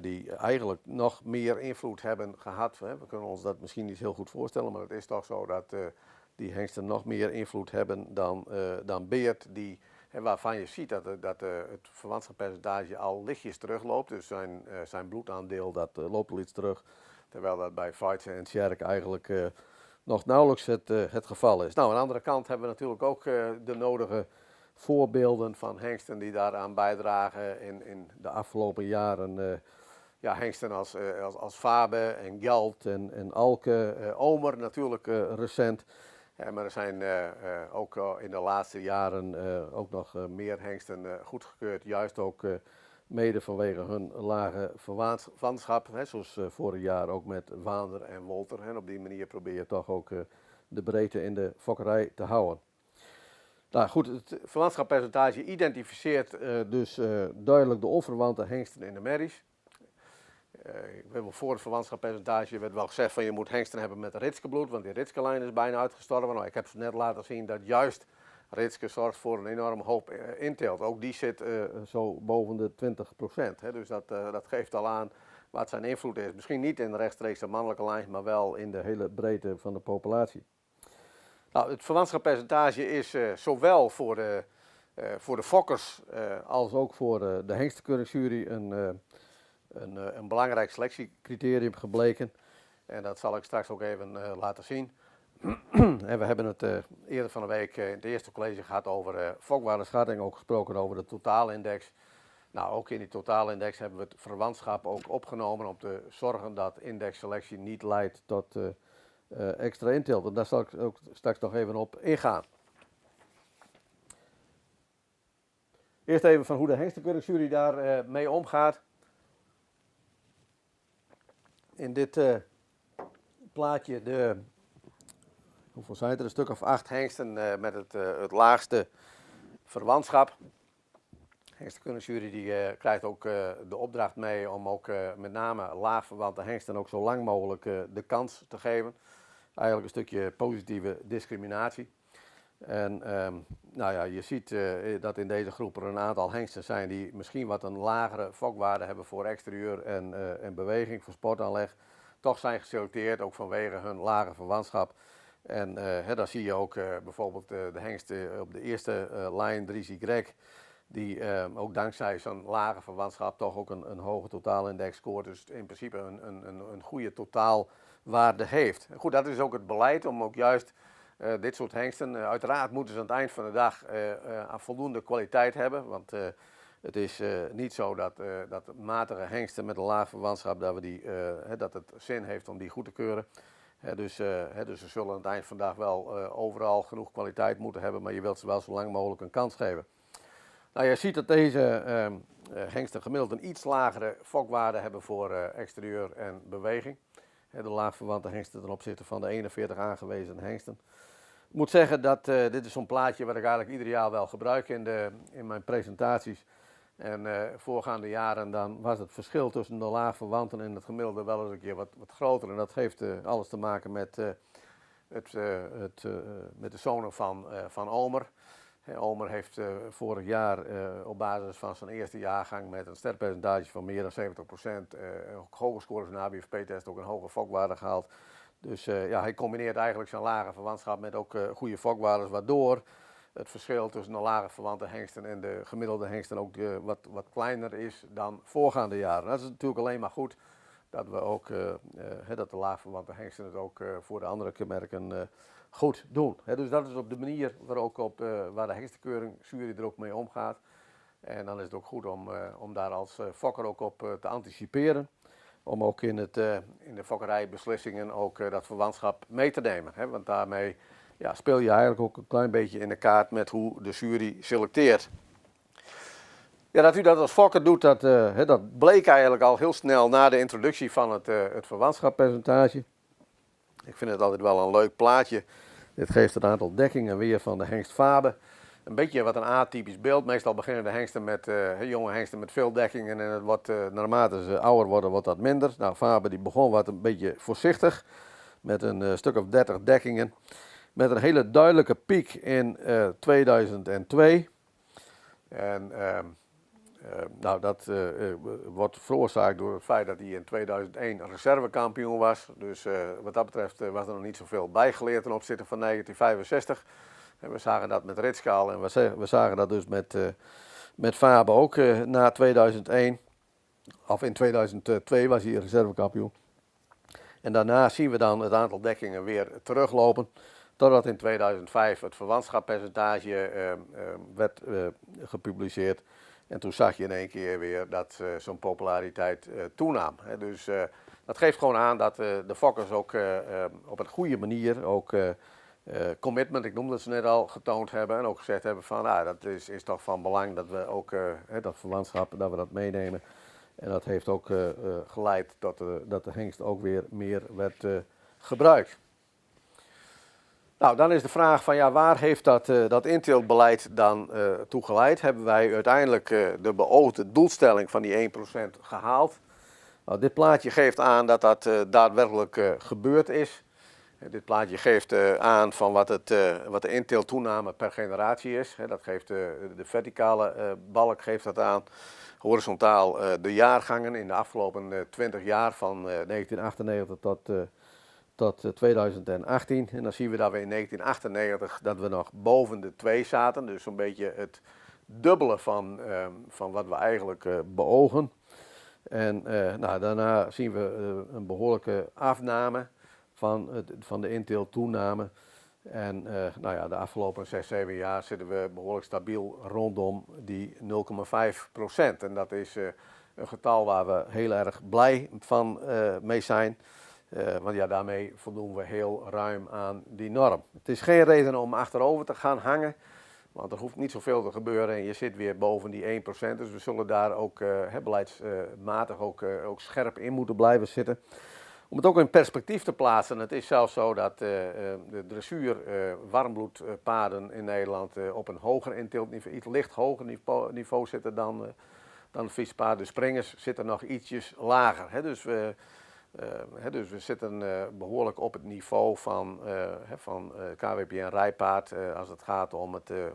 die eigenlijk nog meer invloed hebben gehad. We kunnen ons dat misschien niet heel goed voorstellen, maar het is toch zo dat die hengsten nog meer invloed hebben dan Beert, waarvan je ziet dat het verwantschapspercentage al lichtjes terugloopt. Dus zijn bloedaandeel dat loopt al iets terug, terwijl dat bij Feitse en Tjerk eigenlijk nog nauwelijks het geval is. Nou, aan de andere kant hebben we natuurlijk ook de nodige voorbeelden van hengsten die daaraan bijdragen in de afgelopen jaren. Hengsten als Fabe en Gelt en Alke, Omer natuurlijk recent. Maar er zijn ook in de laatste jaren ook nog meer hengsten goedgekeurd, juist ook mede vanwege hun lage verwantschap. Zoals vorig jaar ook met Wander en Wolter. En op die manier probeer je toch ook de breedte in de fokkerij te houden. Nou goed, het verwantschapspercentage identificeert dus duidelijk de onverwante hengsten in de merries. Voor het verwantschapspercentage werd wel gezegd van je moet hengsten hebben met Ritskebloed, want die Ritske-lijn is bijna uitgestorven. Nou, ik heb ze net laten zien dat juist Ritske zorgt voor een enorm hoop inteelt. Ook die zit zo boven de 20%. Dus dat geeft al aan wat zijn invloed is. Misschien niet in rechtstreeks de mannelijke lijn, maar wel in de hele breedte van de populatie. Nou, het verwantschapspercentage is zowel voor de fokkers als ook voor de hengstenkeuringsjury een belangrijk selectiecriterium gebleken. En dat zal ik straks ook even laten zien. En we hebben het eerder van de week in het eerste college gehad over fokwaardeschatting, ook gesproken over de totaalindex. Nou, ook in die totaalindex hebben we het verwantschap ook opgenomen om te zorgen dat indexselectie niet leidt tot extra inteelt. En daar zal ik ook straks nog even op ingaan. Eerst even van hoe de hengstenkeuringsjury daar mee omgaat. In dit plaatje hoeveel zijn er? Een stuk of 8 hengsten met het laagste verwantschap. De hengstenkeuringsjury die krijgt ook de opdracht mee om ook met name laagverwante hengsten ook zo lang mogelijk de kans te geven. Eigenlijk een stukje positieve discriminatie. En nou ja, je ziet dat in deze groep er een aantal hengsten zijn die misschien wat een lagere fokwaarde hebben voor exterieur en beweging, voor sportaanleg. Toch zijn geselecteerd, ook vanwege hun lage verwantschap. En daar zie je ook bijvoorbeeld de hengsten op de eerste lijn, Dries Y, die ook dankzij zo'n lage verwantschap toch ook een hoge totaalindex scoort. Dus in principe een goede totaalwaarde heeft. Goed, dat is ook het beleid om ook juist dit soort hengsten, uiteraard moeten ze aan het eind van de dag aan voldoende kwaliteit hebben. Want het is niet zo dat matige hengsten met een laag verwantschap, dat het zin heeft om die goed te keuren. Dus ze zullen aan het eind van de dag wel overal genoeg kwaliteit moeten hebben, maar je wilt ze wel zo lang mogelijk een kans geven. Nou, je ziet dat deze hengsten gemiddeld een iets lagere fokwaarde hebben voor exterieur en beweging. De laagverwante hengsten ten opzichte van de 41 aangewezen hengsten. Ik moet zeggen dat dit is zo'n plaatje wat ik eigenlijk ieder jaar wel gebruik in mijn presentaties. En voorgaande jaren dan was het verschil tussen de laagverwanten en het gemiddelde wel eens een keer wat groter. En dat heeft alles te maken met, met de zonen van Omer. Omer heeft vorig jaar op basis van zijn eerste jaargang met een sterpercentage van meer dan 70% hoge scores in de HBFP-test, ook een hoge fokwaarde gehaald. Dus ja, hij combineert eigenlijk zijn lage verwantschap met ook goede fokwaardes, waardoor het verschil tussen de lage verwante hengsten en de gemiddelde hengsten ook wat kleiner is dan voorgaande jaren. Dat is natuurlijk alleen maar goed dat we ook dat de laagverwante hengsten het ook voor de andere kenmerken goed doen. Dus dat is op de manier waar de hengstenkeuring jury er ook mee omgaat. En dan is het ook goed om daar als fokker ook op te anticiperen. Om ook in de fokkerijbeslissingen ook dat verwantschap mee te nemen. Want daarmee speel je eigenlijk ook een klein beetje in de kaart met hoe de jury selecteert. Ja, dat u dat als fokker doet, dat bleek eigenlijk al heel snel na de introductie van het verwantschappercentage. Ik vind het altijd wel een leuk plaatje. Dit geeft het aantal dekkingen weer van de hengst Fabe. Een beetje wat een atypisch beeld. Meestal beginnen de hengsten met jonge hengsten met veel dekkingen en het wordt, naarmate ze ouder worden, wordt dat minder. Nou, Fabe die begon wat een beetje voorzichtig met een stuk of 30 dekkingen. Met een hele duidelijke piek in 2002. En nou, dat wordt veroorzaakt door het feit dat hij in 2001 een reservekampioen was. Dus wat dat betreft was er nog niet zoveel bijgeleerd ten opzichte van 1965. En we zagen dat met Ritschaal en we zagen dat dus met Fabe ook na 2001. Of in 2002 was hij reservekampioen. En daarna zien we dan het aantal dekkingen weer teruglopen. Totdat in 2005 het verwantschappercentage werd gepubliceerd. En toen zag je in één keer weer dat zo'n populariteit toenam. Dus dat geeft gewoon aan dat de fokkers ook op een goede manier ook commitment, ik noemde het net al, getoond hebben. En ook gezegd hebben van dat is toch van belang dat we ook dat verwantschap, dat we dat meenemen. En dat heeft ook geleid tot dat de hengst ook weer meer werd gebruikt. Nou, dan is de vraag van waar heeft dat inteeltbeleid dan toe geleid? Hebben wij uiteindelijk de beoogde doelstelling van die 1% gehaald? Nou, dit plaatje geeft aan dat dat daadwerkelijk gebeurd is. Dit plaatje geeft aan van wat de inteeltoename per generatie is. Dat geeft de verticale balk geeft dat aan. Horizontaal de jaargangen in de afgelopen 20 jaar van 1998 tot 2018. En dan zien we dat we in 1998 dat we nog boven de 2 zaten. Dus zo'n beetje het dubbele van wat we eigenlijk beogen. En nou, daarna zien we een behoorlijke afname van de inteeltoename. En nou ja, de afgelopen 6, 7 jaar zitten we behoorlijk stabiel rondom die 0,5%. En dat is een getal waar we heel erg blij van mee zijn. Want ja, daarmee voldoen we heel ruim aan die norm. Het is geen reden om achterover te gaan hangen, want er hoeft niet zoveel te gebeuren en je zit weer boven die 1%. Dus we zullen daar ook beleidsmatig ook scherp in moeten blijven zitten. Om het ook in perspectief te plaatsen, het is zelfs zo dat de dressuur warmbloedpaarden in Nederland op een hoger inteeltniveau, iets licht hoger niveau zitten dan de fietspaarden. De springers zitten nog ietsjes lager. Dus we zitten behoorlijk op het niveau van KWPN rijpaard als het gaat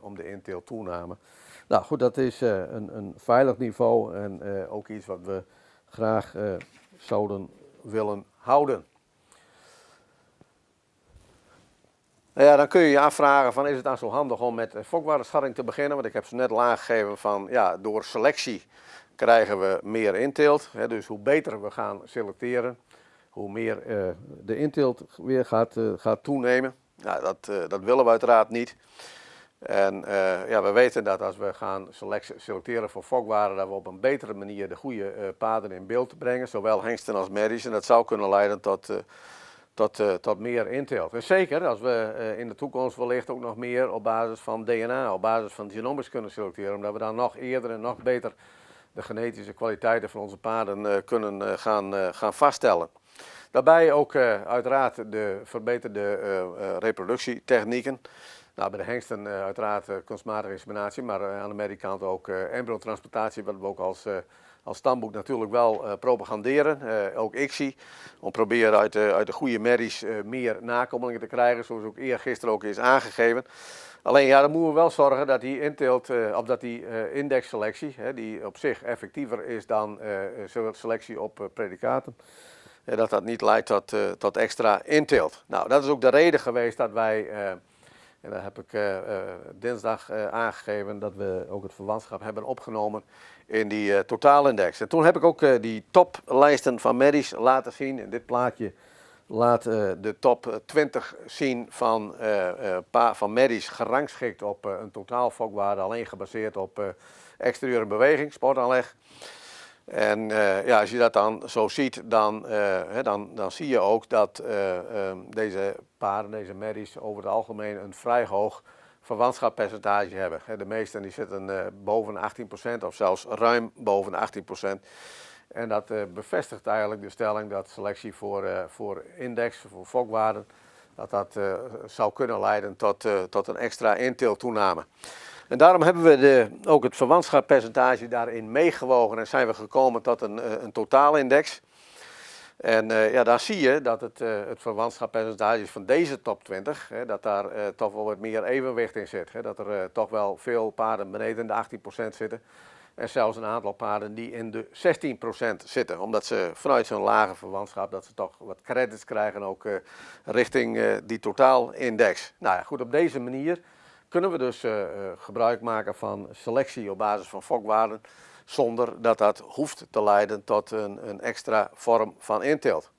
om de inteeltoename. Nou goed, dat is een veilig niveau en ook iets wat we graag zouden willen houden. Nou ja, dan kun je je afvragen van is het dan zo handig om met fokwaardeschatting te beginnen? Want ik heb zo net al aangegeven van door selectie krijgen we meer inteelt. Dus hoe beter we gaan selecteren, hoe meer de inteelt weer gaat toenemen. Nou, dat willen we uiteraard niet. En we weten dat als we gaan selecteren voor fokwaarden, dat we op een betere manier de goede paarden in beeld brengen, zowel hengsten als merries. En dat zou kunnen leiden tot meer inteelt. En zeker als we in de toekomst wellicht ook nog meer op basis van DNA, op basis van genomics kunnen selecteren, omdat we dan nog eerder en nog beter de genetische kwaliteiten van onze paarden kunnen gaan vaststellen. Daarbij ook uiteraard de verbeterde reproductietechnieken. Nou, bij de hengsten uiteraard kunstmatige inseminatie, maar aan de medikant ook embryotransplantatie, wat we ook als stamboek natuurlijk wel propaganderen. Ook ik zie, om proberen uit de goede merries meer nakomelingen te krijgen, zoals ook eergisteren ook is aangegeven. Alleen ja, dan moeten we wel zorgen dat die inteelt, of dat die indexselectie, die op zich effectiever is dan selectie op predicaten, dat dat niet leidt tot extra inteelt. Nou, dat is ook de reden geweest dat wij, en dat heb ik dinsdag aangegeven, dat we ook het verwantschap hebben opgenomen in die totaalindex. En toen heb ik ook die toplijsten van merries laten zien. In dit plaatje laat de top 20 zien van merries gerangschikt op een totaalfokwaarde, alleen gebaseerd op exterieure beweging, sportaanleg. En ja, als je dat dan zo ziet, dan zie je ook dat deze paarden, deze merries, over het algemeen een vrij hoog verwantschappercentage hebben. De meesten die zitten boven 18% of zelfs ruim boven 18%. En dat bevestigt eigenlijk de stelling dat selectie voor index, voor fokwaarden, dat zou kunnen leiden tot een extra inteeltoename. En daarom hebben we ook het verwantschappercentage daarin meegewogen en zijn we gekomen tot een totaalindex. En ja, daar zie je dat het verwantschappercentage van deze top 20, dat daar toch wel wat meer evenwicht in zit. Dat er toch wel veel paarden beneden de 18% zitten. En zelfs een aantal paarden die in de 16% zitten. Omdat ze vanuit zo'n lage verwantschap, dat ze toch wat credits krijgen ook richting die totaalindex. Nou ja, goed, op deze manier kunnen we dus gebruik maken van selectie op basis van fokwaarden, zonder dat dat hoeft te leiden tot een extra vorm van inteelt.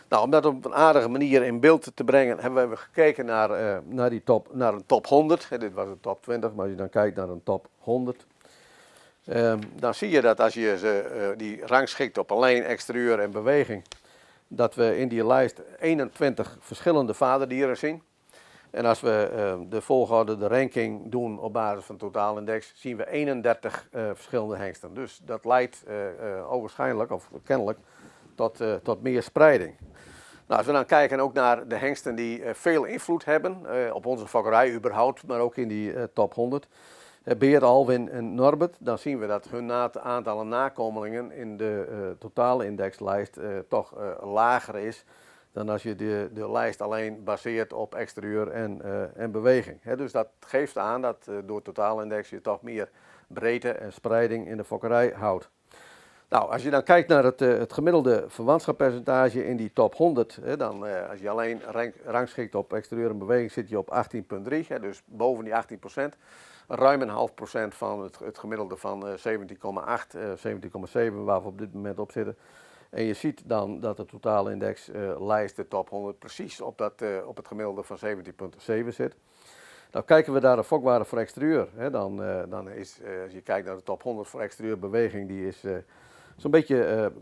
Nou, om dat op een aardige manier in beeld te brengen, hebben we gekeken naar een top 100. Dit was een top 20, maar als je dan kijkt naar een top 100, dan zie je dat als je die rangschikt op alleen exterieur en beweging, dat we in die lijst 21 verschillende vaderdieren zien. En als we de volgorde, de ranking doen op basis van totaalindex, zien we 31 verschillende hengsten. Dus dat leidt ogenschijnlijk of kennelijk tot meer spreiding. Nou, als we dan kijken ook naar de hengsten die veel invloed hebben op onze fokkerij überhaupt, maar ook in die top 100. Beert, Alwin en Norbert, dan zien we dat hun aantallen nakomelingen in de totaalindexlijst toch lager is dan als je de lijst alleen baseert op exterieur en beweging. Dus dat geeft aan dat door totaalindex je toch meer breedte en spreiding in de fokkerij houdt. Nou, als je dan kijkt naar het gemiddelde verwantschappercentage in die top 100, dan als je alleen rangschikt op exterieur en beweging zit je op 18,3, dus boven die 18%. Ruim een half procent van het gemiddelde van 17,8, 17,7 waar we op dit moment op zitten. En je ziet dan dat de totaalindex lijst de top 100 precies op het gemiddelde van 17,7 zit. Nou, kijken we naar de fokwaarde voor exterieur, dan is, als je kijkt naar de top 100 voor exterieur beweging, die is zo'n beetje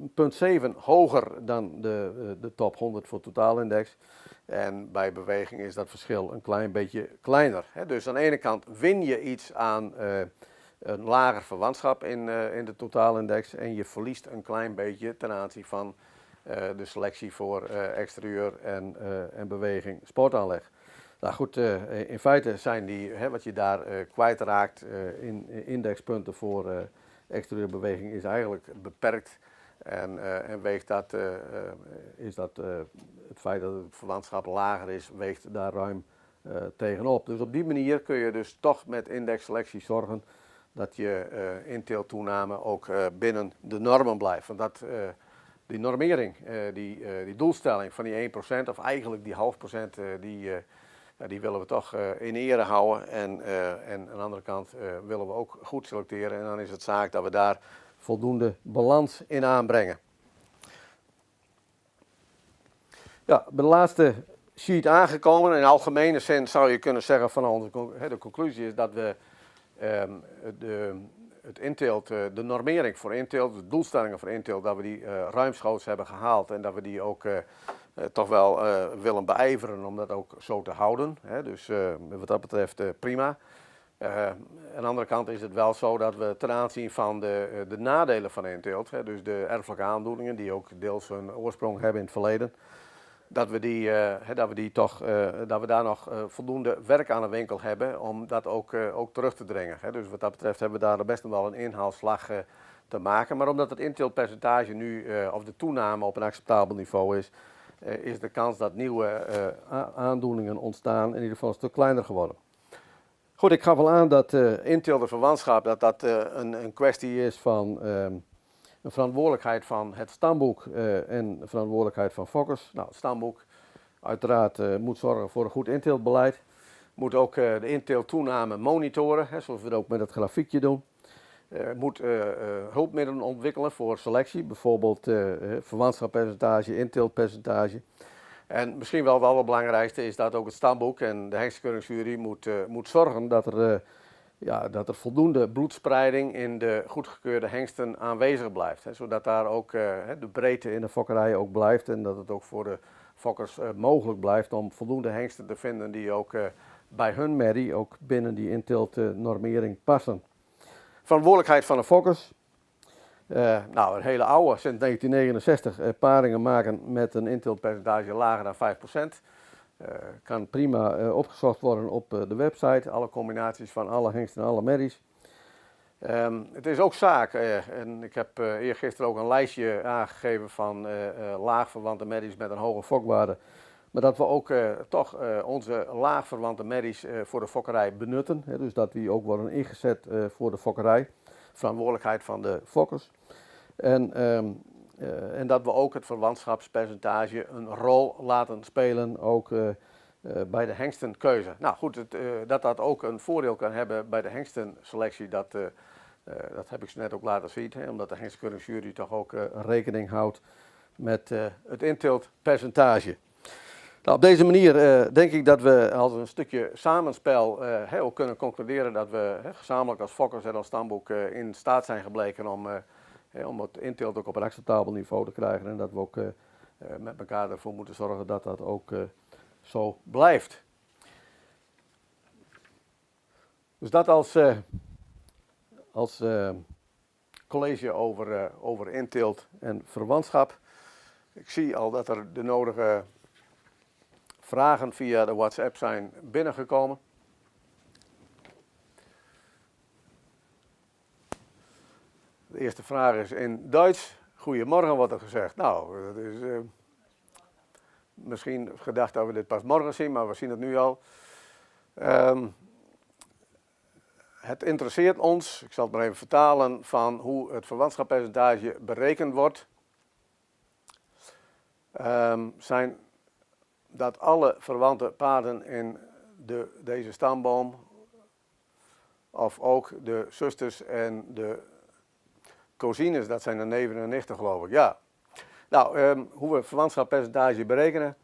0,7 hoger dan de top 100 voor totaalindex. En bij beweging is dat verschil een klein beetje kleiner. Dus aan de ene kant win je iets aan een lager verwantschap in de totaalindex en je verliest een klein beetje ten aanzien van de selectie voor exterieur en beweging sportaanleg. Nou goed, in feite zijn die, wat je daar kwijtraakt in indexpunten voor exterieur beweging is eigenlijk beperkt. En weegt dat, het feit dat het verwantschap lager is, weegt daar ruim tegenop. Dus op die manier kun je dus toch met indexselectie zorgen dat je inteeltoename ook binnen de normen blijft. Want die normering, die doelstelling van die 1%, of eigenlijk die half procent, die willen we toch in ere houden. En aan de andere kant willen we ook goed selecteren. En dan is het zaak dat we daar voldoende balans in aanbrengen. Ja, bij de laatste sheet aangekomen. In algemene zin zou je kunnen zeggen van de conclusie is dat we het inteelt, de normering voor inteelt, de doelstellingen voor inteelt, dat we die ruimschoots hebben gehaald en dat we die ook toch wel willen beijveren om dat ook zo te houden. Dus wat dat betreft prima. Aan de andere kant is het wel zo dat we ten aanzien van de nadelen van inteelt, dus de erfelijke aandoeningen die ook deels hun oorsprong hebben in het verleden, dat we daar nog voldoende werk aan de winkel hebben om dat ook terug te dringen. Dus wat dat betreft hebben we daar best wel een inhaalslag te maken. Maar omdat het inteeltpercentage nu, of de toename op een acceptabel niveau is de kans dat nieuwe aandoeningen ontstaan in ieder geval een stuk kleiner geworden. Goed, ik gaf al aan dat inteelt en verwantschap dat een kwestie is van een verantwoordelijkheid van het stamboek en de verantwoordelijkheid van fokkers. Nou, het stamboek uiteraard moet zorgen voor een goed inteeltbeleid. Moet ook de inteelttoename monitoren, zoals we dat ook met het grafiekje doen. Moet hulpmiddelen ontwikkelen voor selectie, bijvoorbeeld verwantschappercentage, inteeltpercentage. En misschien wel het allerbelangrijkste is dat ook het stamboek en de hengstkeuringsjury moet zorgen dat er voldoende bloedspreiding in de goedgekeurde hengsten aanwezig blijft. Zodat daar ook de breedte in de fokkerij ook blijft en dat het ook voor de fokkers mogelijk blijft om voldoende hengsten te vinden die ook bij hun merrie ook binnen die inteeltnormering passen. Verantwoordelijkheid van de fokkers. Een hele oude, sinds 1969, paringen maken met een inteeltpercentage lager dan 5%. Kan prima opgezocht worden op de website, alle combinaties van alle hengsten en alle merries. Het is ook zaak, en ik heb eergisteren ook een lijstje aangegeven van laagverwante merries met een hoge fokwaarde. Maar dat we ook onze laagverwante merries voor de fokkerij benutten. Dus dat die ook worden ingezet voor de fokkerij. Verantwoordelijkheid van de fokkers. En dat we ook het verwantschapspercentage een rol laten spelen, ook bij de hengstenkeuze. Nou goed, dat ook een voordeel kan hebben bij de hengstenselectie, dat heb ik net ook laten zien. Omdat de hengstkeuringsjury toch ook rekening houdt met het inteeltpercentage. Nou, op deze manier denk ik dat we als een stukje samenspel ook kunnen concluderen dat we gezamenlijk als fokkers en als stamboek in staat zijn gebleken om het inteelt ook op een acceptabel niveau te krijgen. En dat we ook met elkaar ervoor moeten zorgen dat dat ook zo blijft. Dus dat als college over inteelt en verwantschap. Ik zie al dat er de nodige vragen via de WhatsApp zijn binnengekomen. De eerste vraag is in Duits. Goedemorgen wordt er gezegd. Nou, dat is misschien gedacht dat we dit pas morgen zien, maar we zien het nu al. Het interesseert ons, ik zal het maar even vertalen, van hoe het verwantschappercentage berekend wordt. Zijn dat alle verwante paden in deze stamboom, of ook de zusters en de cousines, dat zijn de neven en nichten geloof ik, ja. Nou, hoe we verwantschappercentage berekenen.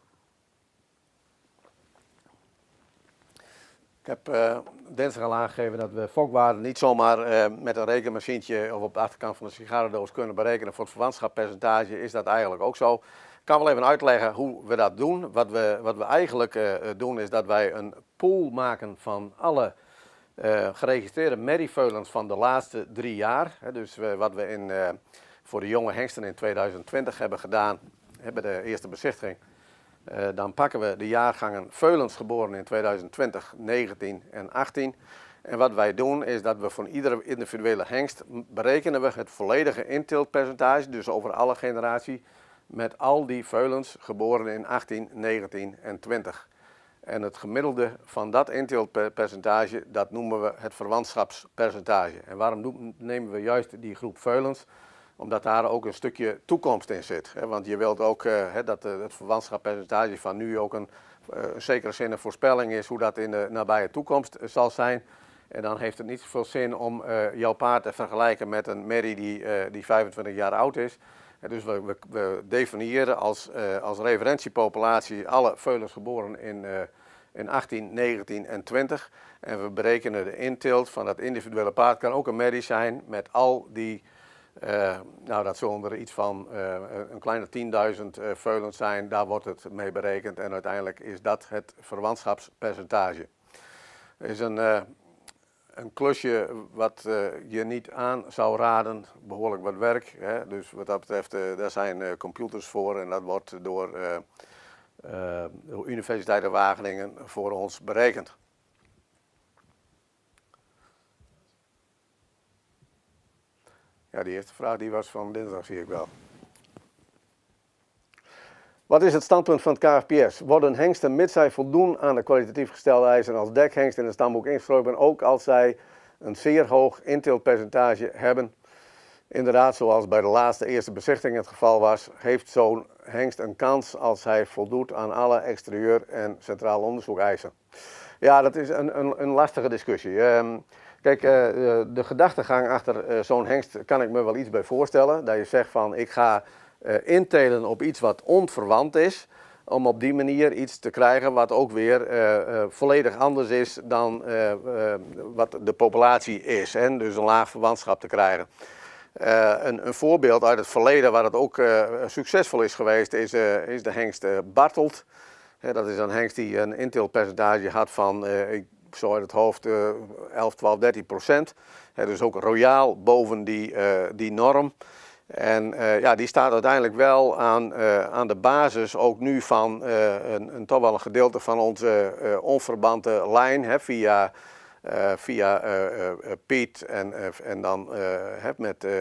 Ik heb dinsdag al aangegeven dat we fokwaarden niet zomaar met een rekenmachientje of op de achterkant van de sigarendoos kunnen berekenen. Voor het verwantschappercentage is dat eigenlijk ook zo. Ik kan wel even uitleggen hoe we dat doen. Wat we eigenlijk doen is dat wij een pool maken van alle geregistreerde merrieveulens van de laatste 3 jaar. Dus wat we voor de jonge hengsten in 2020 hebben gedaan, hebben de eerste bezichtiging. Dan pakken we de jaargangen veulens geboren in 2020, 19 en 18. En wat wij doen is dat we voor iedere individuele hengst berekenen we het volledige inteeltpercentage, dus over alle generatie, met al die veulens geboren in 18, 19 en 20. En het gemiddelde van dat inteeltpercentage, dat noemen we het verwantschapspercentage. En waarom nemen we juist die groep veulens? Omdat daar ook een stukje toekomst in zit. Want je wilt ook dat het verwantschappercentage van nu ook een zekere zin een voorspelling is hoe dat in de nabije toekomst zal zijn. En dan heeft het niet zoveel zin om jouw paard te vergelijken met een merrie die 25 jaar oud is. Dus we definiëren als referentiepopulatie alle veulens geboren in 18, 19 en 20. En we berekenen de inteelt van dat individuele paard. Kan ook een merrie zijn met al die, dat zullen er iets van een kleine 10.000 veulens zijn. Daar wordt het mee berekend en uiteindelijk is dat het verwantschapspercentage. Er is een klusje wat je niet aan zou raden, behoorlijk wat werk. Dus wat dat betreft, daar zijn computers voor en dat wordt door de Universiteit van Wageningen voor ons berekent. Ja, die eerste vraag die was van dinsdag, zie ik wel. Wat is het standpunt van het KFPS? Worden hengsten, mits zij voldoen aan de kwalitatief gestelde eisen als dekhengst in het stamboek ingeschreven, ook als zij een zeer hoog inteeltpercentage hebben? Inderdaad, zoals bij de laatste eerste bezichtiging het geval was, heeft zo'n hengst een kans als hij voldoet aan alle exterieur- en centraal onderzoekeisen. Ja, dat is een lastige discussie. Kijk, de gedachtegang achter zo'n hengst kan ik me wel iets bij voorstellen. Dat je zegt van, ik ga intelen op iets wat onverwant is, om op die manier iets te krijgen wat ook weer volledig anders is dan wat de populatie is. Hè? Dus een laag verwantschap te krijgen. Een voorbeeld uit het verleden waar het ook succesvol is geweest is de hengst Bartelt. Dat is een hengst die een inteelpercentage had van, zo uit het hoofd, 11, 12, 13%. Dus ook royaal boven die norm. En ja, die staat uiteindelijk wel aan de basis ook nu van toch wel een gedeelte van onze onverbande lijn via Piet en dan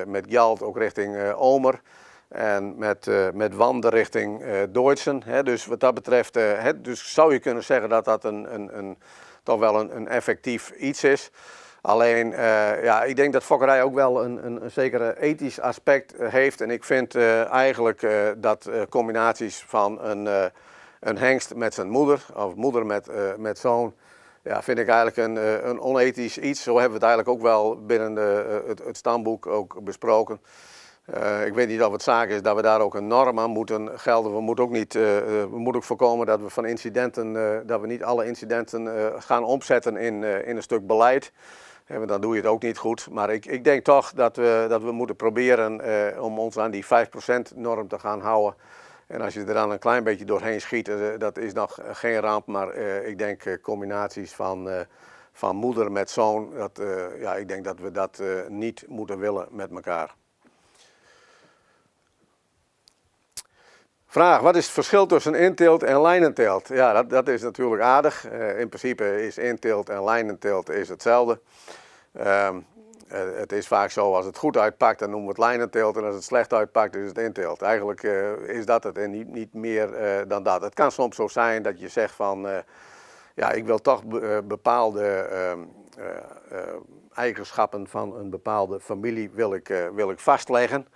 met Gjalt ook richting Omer. En met Wande richting Deutschen. Dus wat dat betreft dus zou je kunnen zeggen dat dat toch wel een effectief iets is. Alleen, ja, ik denk dat fokkerij ook wel een zekere ethisch aspect heeft. En ik vind eigenlijk dat combinaties van een hengst met zijn moeder, of moeder met zoon, ja, vind ik eigenlijk een onethisch iets. Zo hebben we het eigenlijk ook wel binnen het stamboek ook besproken. Ik weet niet of het zaak is dat we daar ook een norm aan moeten gelden. We moeten ook voorkomen dat we van incidenten, dat we niet alle incidenten gaan omzetten in een stuk beleid. Want dan doe je het ook niet goed. Maar ik denk toch dat we moeten proberen om ons aan die 5% norm te gaan houden. En als je er dan een klein beetje doorheen schiet, dat is nog geen ramp. Maar ik denk combinaties van moeder met zoon, ja, ik denk dat we dat niet moeten willen met elkaar. Vraag, wat is het verschil tussen inteelt en lijnenteelt? Ja, dat is natuurlijk aardig. In principe is inteelt en lijnenteelt is hetzelfde. Het is vaak zo, als het goed uitpakt, dan noemen we het lijnenteelt. En als het slecht uitpakt, is het inteelt. Eigenlijk is dat het en niet meer dan dat. Het kan soms zo zijn dat je zegt van, ja, ik wil toch bepaalde eigenschappen van een bepaalde familie wil ik vastleggen.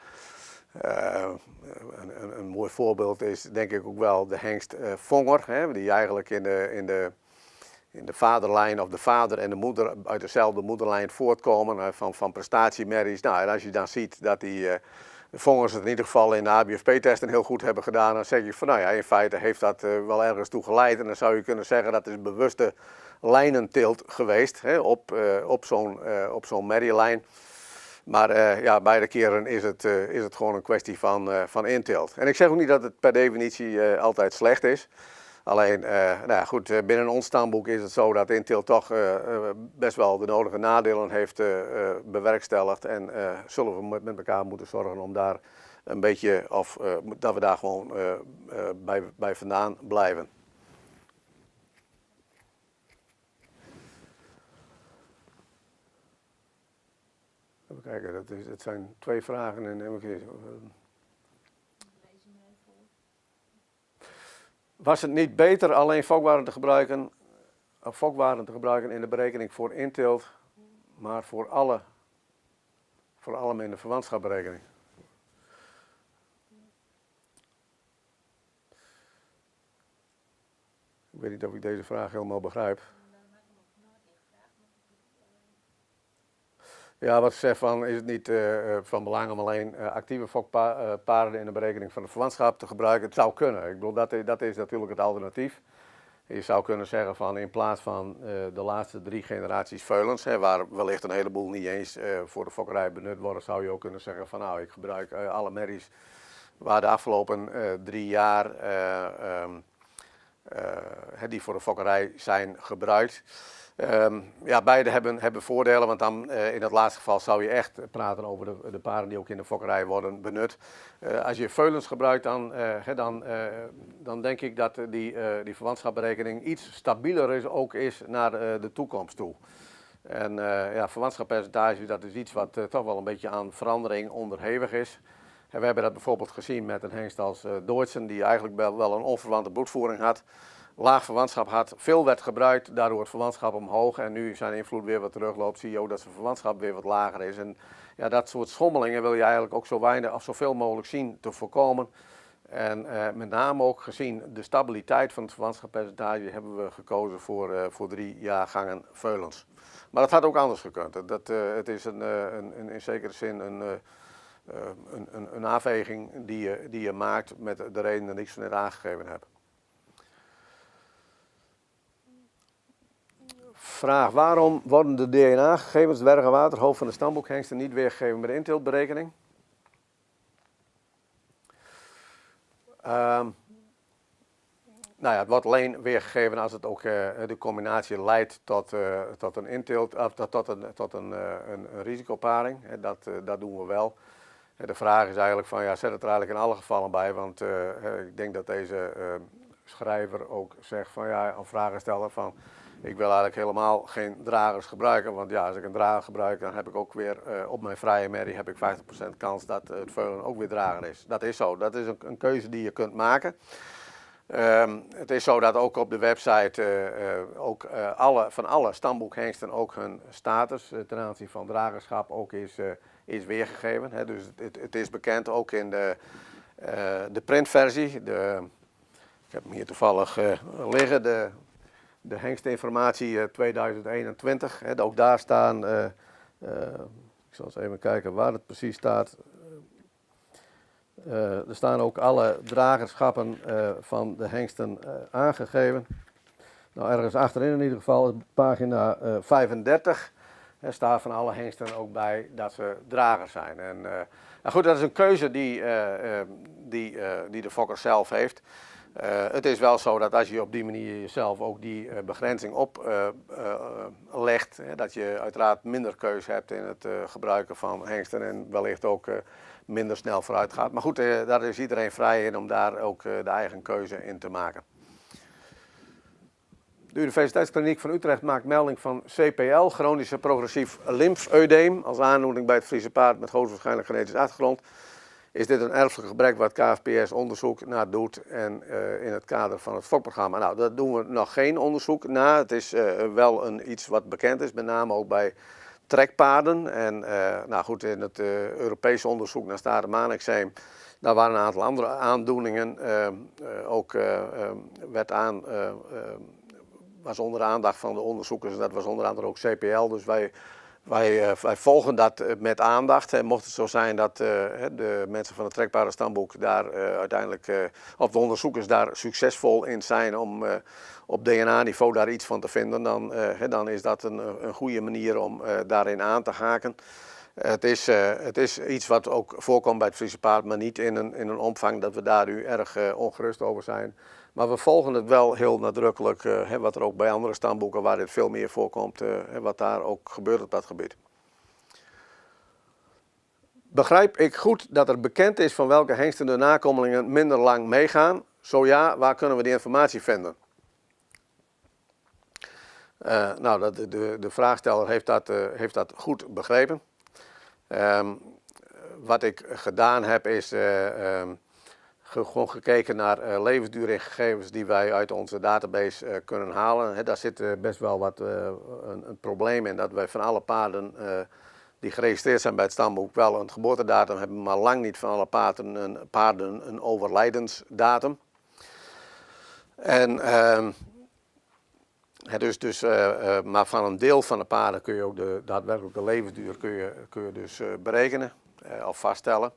Een mooi voorbeeld is denk ik ook wel de hengst Vonger, die eigenlijk in de vaderlijn of de vader en de moeder uit dezelfde moederlijn voortkomen van prestatiemerries. Nou, en als je dan ziet dat de Vongers het in ieder geval in de ABFP-testen heel goed hebben gedaan, dan zeg je van nou ja, in feite heeft dat wel ergens toe geleid. En dan zou je kunnen zeggen dat is bewuste lijnenteelt geweest op zo'n merrielijn. Maar ja, beide keren is het gewoon een kwestie van inteelt. En ik zeg ook niet dat het per definitie altijd slecht is. Alleen, nou ja, goed, binnen ons stamboek is het zo dat inteelt toch best wel de nodige nadelen heeft bewerkstelligd. En zullen we met elkaar moeten zorgen om daar een beetje, of dat we daar gewoon bij vandaan blijven. Even kijken, het zijn 2 vragen en was het niet beter alleen fokwarm te gebruiken in de berekening voor inteelt, maar voor alle in de verwantschapsberekening? Ik weet niet of ik deze vraag helemaal begrijp. Ja, wat ik zeg van, is het niet van belang om alleen actieve fokpaarden in de berekening van de verwantschap te gebruiken? Het zou kunnen. Ik bedoel, dat is natuurlijk het alternatief. Je zou kunnen zeggen van in plaats van de laatste 3 generaties veulens, waar wellicht een heleboel niet eens voor de fokkerij benut worden, zou je ook kunnen zeggen van nou, ik gebruik alle merries waar de afgelopen 3 jaar die voor de fokkerij zijn gebruikt. Ja, beide hebben voordelen, want dan in het laatste geval zou je echt praten over de paarden die ook in de fokkerij worden benut. Als je veulens gebruikt, dan denk ik dat die verwantschapsberekening iets stabieler ook is naar de toekomst toe. En ja, verwantschapspercentage, dat is iets wat toch wel een beetje aan verandering onderhevig is. En we hebben dat bijvoorbeeld gezien met een hengst als Deutschen, die eigenlijk wel een onverwante bloedvoering had. Laag verwantschap had, veel werd gebruikt, daardoor het verwantschap omhoog. En nu zijn invloed weer wat terugloopt, zie je ook dat zijn verwantschap weer wat lager is. En ja, dat soort schommelingen wil je eigenlijk ook zo weinig of zoveel mogelijk zien te voorkomen. En met name ook gezien de stabiliteit van het verwantschapspercentage hebben we gekozen voor 3 jaargangen veulens. Maar dat had ook anders gekund. Het is in zekere zin een afweging die je maakt met de redenen die ik zo net aangegeven heb. Vraag: waarom worden de DNA-gegevens dwerg en waterhoofd van de stamboekhengsten niet weergegeven bij de inteeltberekening? Nou ja, het wordt alleen weergegeven als het ook de combinatie leidt tot een inteelt, tot een risicoparing. Dat doen we wel. De vraag is eigenlijk van, ja, zet het er eigenlijk in alle gevallen bij, want ik denk dat deze schrijver ook zegt van, ja, een vragensteller van, ik wil eigenlijk helemaal geen dragers gebruiken, want ja, als ik een drager gebruik, dan heb ik ook weer op mijn vrije merrie heb ik 50% kans dat het veulen ook weer drager is. Dat is zo, dat is een keuze die je kunt maken. Het is zo dat ook op de website van alle stamboekhengsten ook hun status ten aanzien van dragerschap ook is weergegeven. Hè. Dus het is bekend ook in de printversie. Ik heb hem hier toevallig liggen, de hengstinformatie 2021. Hè. Ook daar staan, ik zal eens even kijken waar het precies staat. Er staan ook alle dragerschappen van de hengsten aangegeven. Nou, ergens achterin in ieder geval, pagina 35, staat van alle hengsten ook bij dat ze dragers zijn. En nou goed, dat is een keuze die de fokker zelf heeft. Het is wel zo dat als je op die manier jezelf ook die begrenzing oplegt, dat je uiteraard minder keuze hebt in het gebruiken van hengsten en wellicht ook minder snel vooruit gaat. Maar goed, daar is iedereen vrij in om daar ook de eigen keuze in te maken. De Universiteitskliniek van Utrecht maakt melding van CPL, chronische progressief lymfeudeem, als aandoening bij het Friese paard met hoogstwaarschijnlijk genetische achtergrond. Is dit een erfelijk gebrek waar het KFPS onderzoek naar doet en in het kader van het fokprogramma? Nou, daar doen we nog geen onderzoek naar. Het is wel iets wat bekend is, met name ook bij trekpaarden. En nou goed, in het Europese onderzoek naar stare-maaneczeem, daar waren een aantal andere aandoeningen. Was onder de aandacht van de onderzoekers en dat was onder andere ook CPL. Dus wij volgen dat met aandacht. Mocht het zo zijn dat de mensen van het trekpaardenstamboek daar uiteindelijk, of de onderzoekers daar succesvol in zijn om op DNA-niveau daar iets van te vinden, dan is dat een goede manier om daarin aan te haken. Het is iets wat ook voorkomt bij het Friese paard, maar niet in een omvang dat we daar nu erg ongerust over zijn. Maar we volgen het wel heel nadrukkelijk, wat er ook bij andere stamboeken waar dit veel meer voorkomt, wat daar ook gebeurt op dat gebied. Begrijp ik goed dat er bekend is van welke hengsten de nakomelingen minder lang meegaan? Zo ja, waar kunnen we die informatie vinden? Nou, de vraagsteller heeft dat goed begrepen. Wat ik gedaan heb is gewoon gekeken naar levensduurgegevens die wij uit onze database kunnen halen. Daar zit best wel wat een probleem in dat wij van alle paarden die geregistreerd zijn bij het stamboek wel een geboortedatum hebben, maar lang niet van alle paarden een overlijdensdatum. En maar van een deel van de paarden kun je ook daadwerkelijk de levensduur kun je dus berekenen of vaststellen.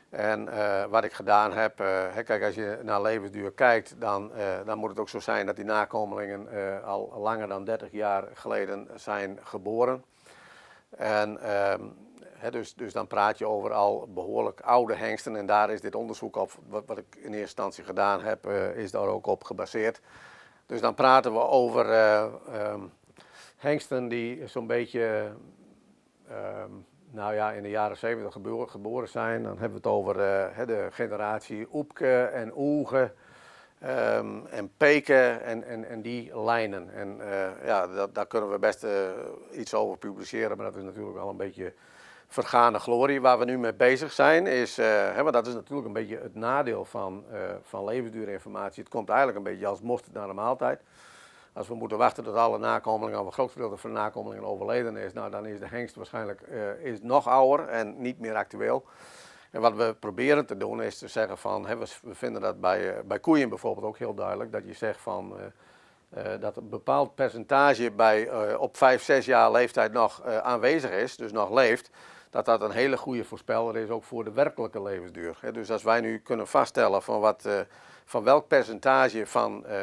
En wat ik gedaan heb, kijk, als je naar levensduur kijkt, dan moet het ook zo zijn dat die nakomelingen al langer dan 30 jaar geleden zijn geboren. En dus dan praat je over al behoorlijk oude hengsten en daar is dit onderzoek op, wat ik in eerste instantie gedaan heb, is daar ook op gebaseerd. Dus dan praten we over hengsten die zo'n beetje nou ja, in de jaren 70 geboren zijn. Dan hebben we het over de generatie Oepke en Oege en Peke en die lijnen. En ja, daar kunnen we best iets over publiceren, maar dat is natuurlijk al een beetje vergane glorie. Waar we nu mee bezig zijn is, maar dat is natuurlijk een beetje het nadeel van levensduurinformatie. Het komt eigenlijk een beetje als mosterd naar de maaltijd. Als we moeten wachten tot alle nakomelingen, of een groot gedeelte van de nakomelingen overleden is, nou, dan is de hengst waarschijnlijk is nog ouder en niet meer actueel. En wat we proberen te doen is te zeggen van, we vinden dat bij koeien bijvoorbeeld ook heel duidelijk, dat je zegt van dat een bepaald percentage op 5, 6 jaar leeftijd nog aanwezig is, dus nog leeft, dat een hele goede voorspeller is ook voor de werkelijke levensduur. Dus als wij nu kunnen vaststellen van welk percentage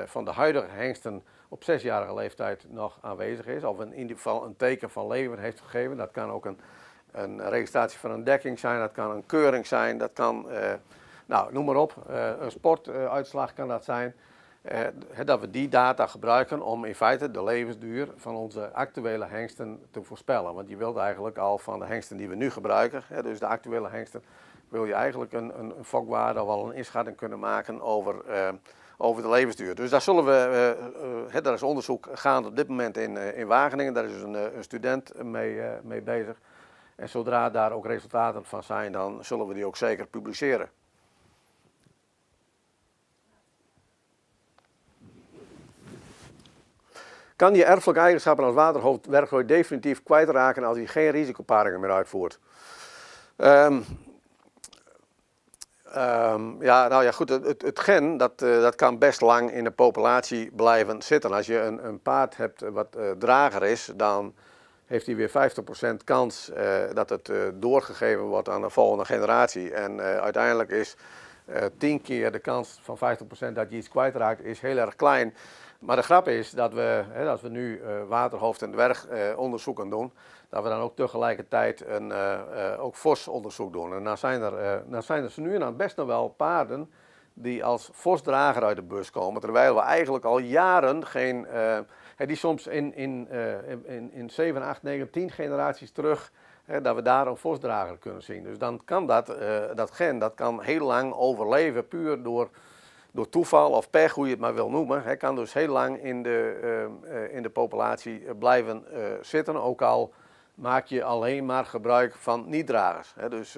van de huidige hengsten op 6-jarige leeftijd nog aanwezig is, of in ieder geval een teken van leven heeft gegeven. Dat kan ook een registratie van een dekking zijn, dat kan een keuring zijn, dat kan, nou, noem maar op, een sportuitslag kan dat zijn. Dat we die data gebruiken om in feite de levensduur van onze actuele hengsten te voorspellen. Want je wilt eigenlijk al van de hengsten die we nu gebruiken, dus de actuele hengsten, wil je eigenlijk een fokwaarde of al een inschatting kunnen maken over de levensduur. Dus daar zullen we, daar is onderzoek gaande op dit moment in Wageningen. Daar is dus een student mee bezig. En zodra daar ook resultaten van zijn, dan zullen we die ook zeker publiceren. Kan je erfelijke eigenschappen als waterhoofdwerkgooi definitief kwijtraken als je geen risicoparingen meer uitvoert? Ja, nou ja, goed, het gen dat kan best lang in de populatie blijven zitten. Als je een paard hebt wat drager is, dan heeft hij weer 50% kans dat het doorgegeven wordt aan de volgende generatie. En uiteindelijk is 10 keer de kans van 50% dat je iets kwijtraakt, is heel erg klein. Maar de grap is dat als we nu waterhoofd- en dwergonderzoeken doen, dat we dan ook tegelijkertijd ook vosonderzoek doen. En dan zijn er zo nu en dan best nog wel paarden die als vosdrager uit de bus komen, terwijl we eigenlijk al jaren geen, die soms in 7, 8, 9, 10 generaties terug, dat we daar een vosdrager kunnen zien. Dus dan kan dat gen, dat kan heel lang overleven, puur door toeval of pech, hoe je het maar wil noemen. Hij kan dus heel lang in de populatie blijven zitten, ook al maak je alleen maar gebruik van niet-dragers. Dus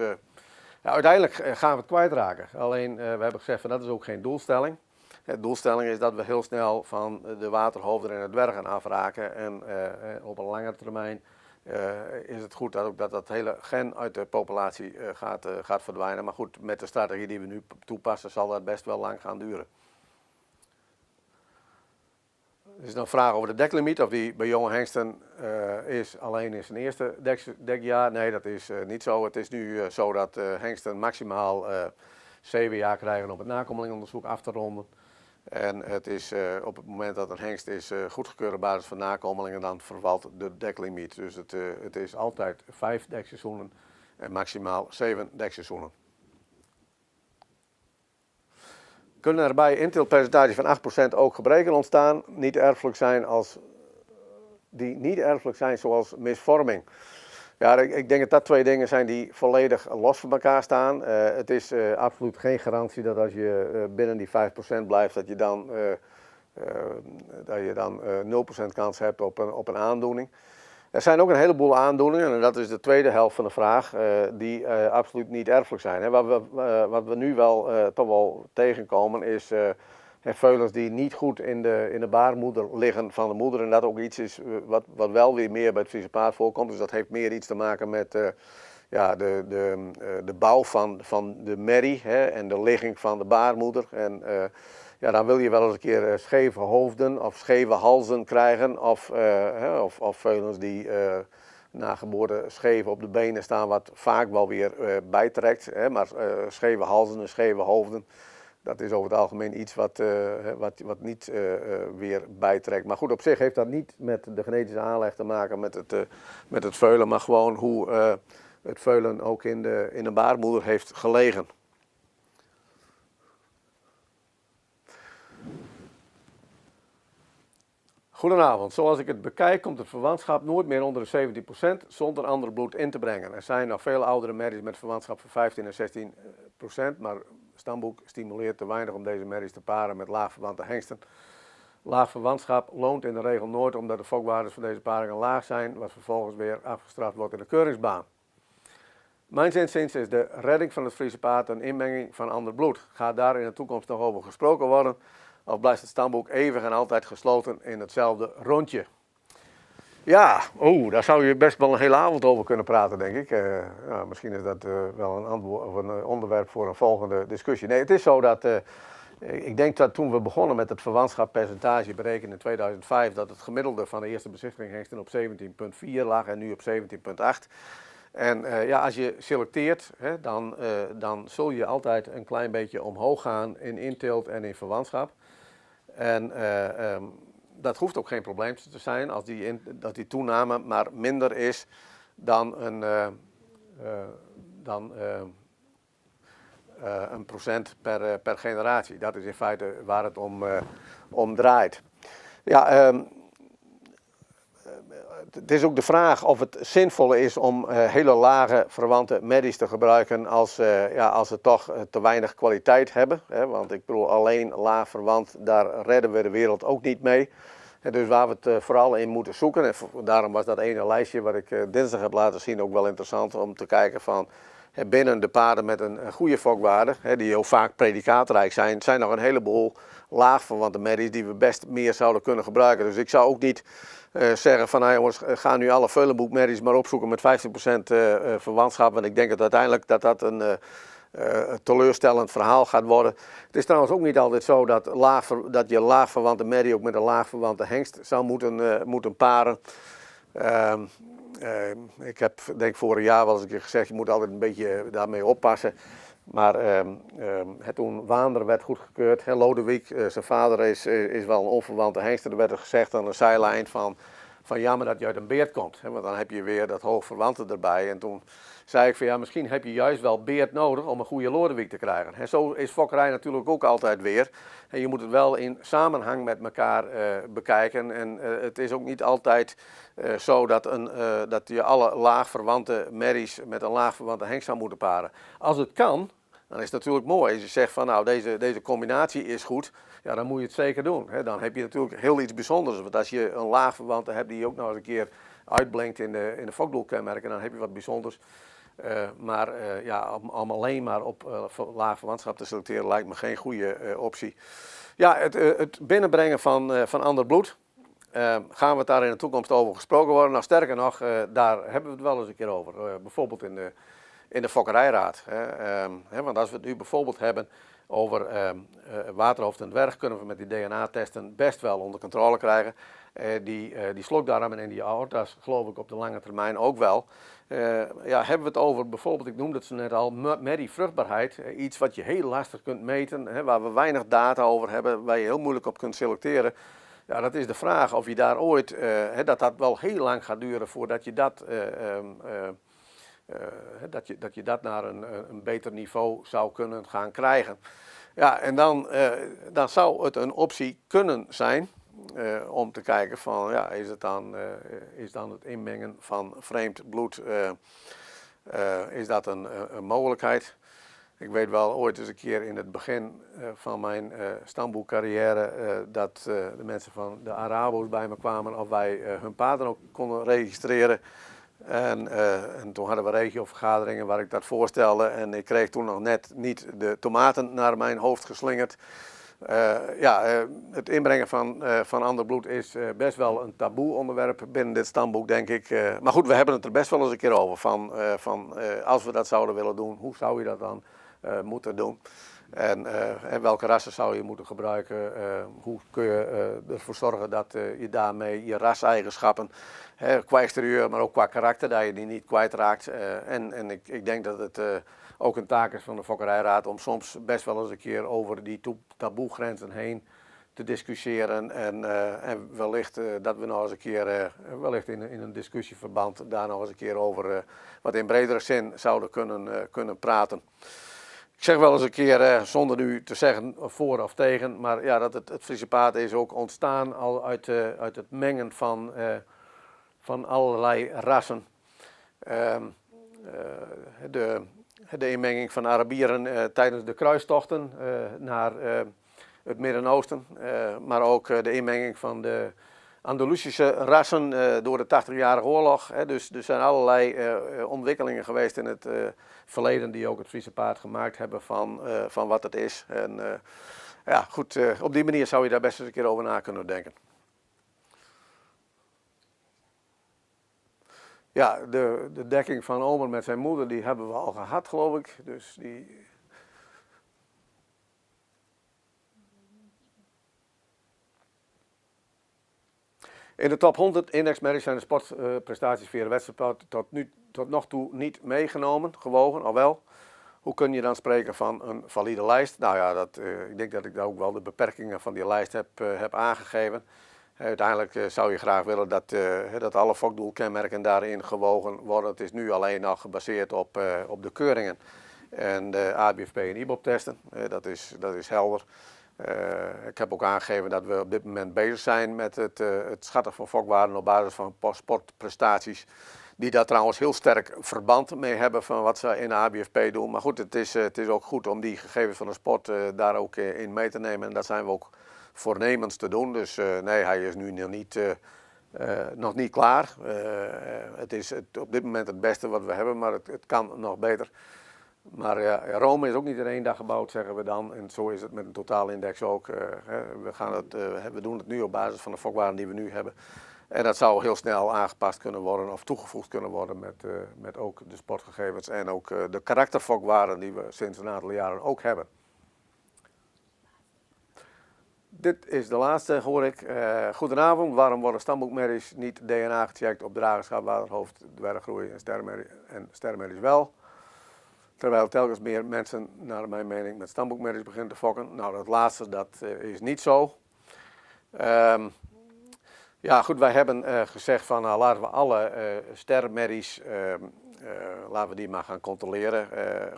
ja, uiteindelijk gaan we het kwijtraken. Alleen, we hebben gezegd van dat is ook geen doelstelling. De doelstelling is dat we heel snel van de waterhoofden en de dwergen afraken. En op een langere termijn is het goed dat hele gen uit de populatie gaat verdwijnen. Maar goed, met de strategie die we nu toepassen zal dat best wel lang gaan duren. Er is nog een vraag over de deklimiet, of die bij jonge hengsten is alleen in zijn eerste dekjaar. Nee, dat is niet zo. Het is nu zo dat hengsten maximaal 7 jaar krijgen om het nakomelingonderzoek af te ronden. En het is op het moment dat een hengst is goedgekeurd op basis van nakomelingen, dan vervalt de deklimiet. Dus het is altijd 5 dekseizoenen en maximaal 7 dekseizoenen. Kunnen er bij inteeltpercentage van 8% ook gebreken ontstaan, die niet erfelijk zijn, zoals misvorming? Ja, ik denk dat dat 2 dingen zijn die volledig los van elkaar staan. Het is absoluut geen garantie dat als je binnen die 5% blijft, dat je dan 0% kans hebt op een aandoening. Er zijn ook een heleboel aandoeningen, en dat is de tweede helft van de vraag, die absoluut niet erfelijk zijn. Wat we nu toch wel tegenkomen is veulens die niet goed in de baarmoeder liggen van de moeder. En dat ook iets is wat wel weer meer bij het Friese paard voorkomt. Dus dat heeft meer iets te maken met de bouw van de merrie en de ligging van de baarmoeder. En dan wil je wel eens een keer scheve hoofden of scheve halzen krijgen. Of veulens die na geboorte scheef op de benen staan, wat vaak wel weer bijtrekt. Maar scheve halzen en scheve hoofden, dat is over het algemeen iets wat niet weer bijtrekt. Maar goed, op zich heeft dat niet met de genetische aanleg te maken met het veulen, maar gewoon hoe het veulen ook in de baarmoeder heeft gelegen. Goedenavond. Zoals ik het bekijk komt het verwantschap nooit meer onder de 17% zonder ander bloed in te brengen. Er zijn nog veel oudere merries met verwantschap van 15 en 16%, maar stamboek stimuleert te weinig om deze merries te paren met laag verwante hengsten. Laag verwantschap loont in de regel nooit omdat de fokwaardes van deze paringen laag zijn, wat vervolgens weer afgestraft wordt in de keuringsbaan. Mijns inziens is de redding van het Friese paard een inmenging van ander bloed. Gaat daar in de toekomst nog over gesproken worden? Of blijft het stamboek eeuwig en altijd gesloten in hetzelfde rondje? Ja, daar zou je best wel een hele avond over kunnen praten, denk ik. Misschien is dat wel een antwoord of een onderwerp voor een volgende discussie. Nee, het is zo dat ik denk dat toen we begonnen met het verwantschappercentage berekenen in 2005, dat het gemiddelde van de eerste bezichtigingshengsten op 17,4 lag en nu op 17,8. En als je selecteert, dan zul je altijd een klein beetje omhoog gaan in inteelt en in verwantschap. En dat hoeft ook geen probleem te zijn als die toename maar minder is dan een procent per generatie. Dat is in feite waar het om draait. Ja, het is ook de vraag of het zinvol is om hele lage verwante merries te gebruiken als ze toch te weinig kwaliteit hebben. Want ik bedoel, alleen laag verwant, daar redden we de wereld ook niet mee. Dus waar we het vooral in moeten zoeken, en daarom was dat ene lijstje wat ik dinsdag heb laten zien ook wel interessant om te kijken van binnen de paarden met een goede fokwaarde, die heel vaak predicaatrijk zijn nog een heleboel laag verwante merries die we best meer zouden kunnen gebruiken. Dus ik zou ook niet zeggen van nou jongens, ga nu alle Veulenboek-merries maar opzoeken met 15% verwantschap. Want ik denk dat uiteindelijk dat een teleurstellend verhaal gaat worden. Het is trouwens ook niet altijd zo dat je laag verwante merrie ook met een laag verwante hengst zou moeten paren. Ik heb denk vorig jaar wel eens een keer gezegd, je moet altijd een beetje daarmee oppassen. Maar toen Waanderen werd goedgekeurd, Lodewijk, zijn vader is wel een onverwante hengst. Er werd er gezegd aan de zijlijn van jammer dat je uit een beert komt. Want dan heb je weer dat hoogverwante erbij. En toen zei ik van ja, misschien heb je juist wel beert nodig om een goede Lodewijk te krijgen. En zo is fokkerij natuurlijk ook altijd weer. En je moet het wel in samenhang met elkaar bekijken. En het is ook niet altijd zo dat je alle laagverwante merries met een laagverwante hengst zou moeten paren. Als het kan, dan is het natuurlijk mooi. Als je zegt van nou deze combinatie is goed, ja, dan moet je het zeker doen. Dan heb je natuurlijk heel iets bijzonders. Want als je een laagverwante hebt die ook nog eens een keer uitblinkt in de fokdoelkenmerken, dan heb je wat bijzonders. Om alleen maar op laag verwantschap te selecteren lijkt me geen goede optie. Ja, het binnenbrengen van ander bloed. Gaan we het daar in de toekomst over gesproken worden? Nou, sterker nog, daar hebben we het wel eens een keer over. Bijvoorbeeld in de fokkerijraad. Want als we het nu bijvoorbeeld hebben over waterhoofd en dwerg, kunnen we met die DNA-testen best wel onder controle krijgen. Die slokdarmen en die aortas geloof ik op de lange termijn ook wel. Hebben we het over bijvoorbeeld, ik noemde het zo net al, merrievruchtbaarheid. Iets wat je heel lastig kunt meten, waar we weinig data over hebben, waar je heel moeilijk op kunt selecteren. Ja, dat is de vraag of je daar ooit, dat wel heel lang gaat duren voordat je dat je dat naar een beter niveau zou kunnen gaan krijgen. Ja, en dan zou het een optie kunnen zijn om te kijken van, ja, is dan het inmengen van vreemd bloed, is dat een mogelijkheid? Ik weet wel ooit eens een keer in het begin van mijn stamboekcarrière dat de mensen van de Arabo's bij me kwamen of wij hun paarden ook konden registreren. En toen hadden we regiovergaderingen waar ik dat voorstelde en ik kreeg toen nog net niet de tomaten naar mijn hoofd geslingerd. Het inbrengen van ander bloed is best wel een taboe onderwerp binnen dit stamboek, denk ik. Maar goed, we hebben het er best wel eens een keer over van als we dat zouden willen doen, hoe zou je dat dan moeten doen? En welke rassen zou je moeten gebruiken? Hoe kun je ervoor zorgen dat je daarmee je raseigenschappen, qua exterieur, maar ook qua karakter, dat je die niet kwijtraakt. En ik denk dat het ook een taak is van de fokkerijraad om soms best wel eens een keer over die taboegrenzen heen te discussiëren. En wellicht dat we nog eens een keer, wellicht in een discussieverband, daar nog eens een keer over wat in bredere zin zouden kunnen praten. Ik Ik zeg wel eens een keer, zonder nu te zeggen voor of tegen, maar ja, dat het Friese paard is ook ontstaan al uit het mengen van allerlei rassen. De inmenging van Arabieren tijdens de kruistochten naar het Midden-Oosten, maar ook de inmenging van de Andalusische rassen door de 80-jarige oorlog. Dus er zijn allerlei ontwikkelingen geweest in het verleden die ook het Friese paard gemaakt hebben van wat het is. En ja, goed, op die manier zou je daar best eens een keer over na kunnen denken. Ja, de dekking van Omer met zijn moeder, die hebben we al gehad, geloof ik. Dus die... In de top 100 indexmerries zijn de sportprestaties via de wedstrijd tot nog toe niet meegenomen, gewogen, al wel. Hoe kun je dan spreken van een valide lijst? Nou ja, ik denk dat ik daar ook wel de beperkingen van die lijst heb aangegeven. Uiteindelijk zou je graag willen dat alle fokdoelkenmerken daarin gewogen worden. Het is nu alleen nog gebaseerd op de keuringen en de ABFP en IBOP-testen. Dat is helder. Ik heb ook aangegeven dat we op dit moment bezig zijn met het schatten van fokwaarden op basis van sportprestaties. Die daar trouwens heel sterk verband mee hebben van wat ze in de ABFP doen. Maar goed, het is ook goed om die gegevens van de sport daar ook in mee te nemen. En dat zijn we ook voornemens te doen. Dus nee, hij is nu nog niet klaar. Het is op dit moment het beste wat we hebben, maar het kan nog beter. Maar Rome is ook niet in 1 dag gebouwd, zeggen we dan. En zo is het met een totaalindex ook. We doen het nu op basis van de fokwaarden die we nu hebben. En dat zou heel snel aangepast kunnen worden of toegevoegd kunnen worden met ook de sportgegevens en ook de karakterfokwaarden die we sinds een aantal jaren ook hebben. Dit is de laatste, hoor ik. Goedenavond. Waarom worden stamboekmerries niet DNA gecheckt op dragerschap, waterhoofd, dwerggroei en sterrenmerries wel? Terwijl telkens meer mensen, naar mijn mening, met stamboekmerries beginnen te fokken. Nou, dat laatste, dat is niet zo. Ja, goed, wij hebben gezegd van nou, laten we alle sterrenmerries, laten we die maar gaan controleren.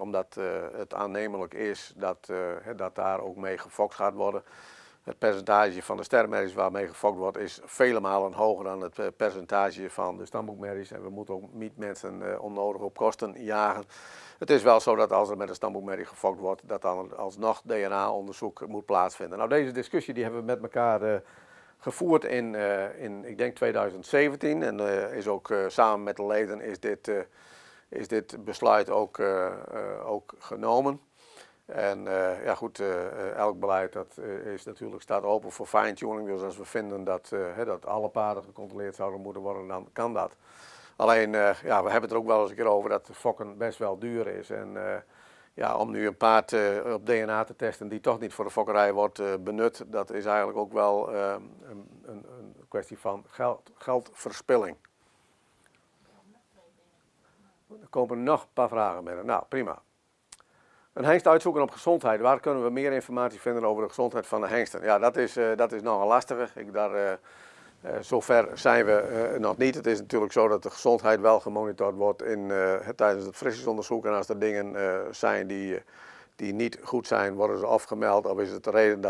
Omdat het aannemelijk is dat daar ook mee gefokt gaat worden. Het percentage van de sterrenmerries waarmee gefokt wordt is vele malen hoger dan het percentage van de stamboekmerries. En we moeten ook niet mensen onnodig op kosten jagen. Het is wel zo dat als er met een stamboekmerrie gefokt wordt, dat dan alsnog DNA-onderzoek moet plaatsvinden. Nou, deze discussie die hebben we met elkaar gevoerd in ik denk 2017. En is ook samen met de leden is dit besluit ook genomen. En ja goed, elk beleid staat open voor fine-tuning. Dus als we vinden dat alle paarden gecontroleerd zouden moeten worden, dan kan dat. Alleen, ja, we hebben het er ook wel eens een keer over dat fokken best wel duur is. En ja, om nu een paard op DNA te testen die toch niet voor de fokkerij wordt benut, dat is eigenlijk ook wel een kwestie van geldverspilling. Er komen nog een paar vragen binnen. Nou, prima. Een hengst uitzoeken op gezondheid. Waar kunnen we meer informatie vinden over de gezondheid van de hengsten? Ja, dat is nogal lastig. Zover zijn we nog niet. Het is natuurlijk zo dat de gezondheid wel gemonitord wordt tijdens het frissersonderzoek. En als er dingen zijn die niet goed zijn, worden ze afgemeld. Of is het de reden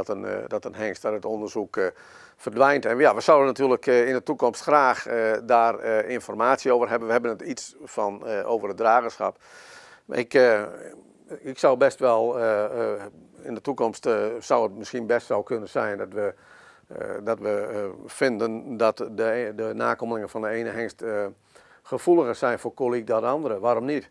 dat een hengst uit het onderzoek verdwijnt. En ja, we zouden natuurlijk in de toekomst graag daar informatie over hebben. We hebben het iets van over het dragerschap. Ik zou best wel, in de toekomst zou het misschien best zo kunnen zijn dat we vinden dat de nakomelingen van de ene hengst gevoeliger zijn voor koliek dan de andere. Waarom niet?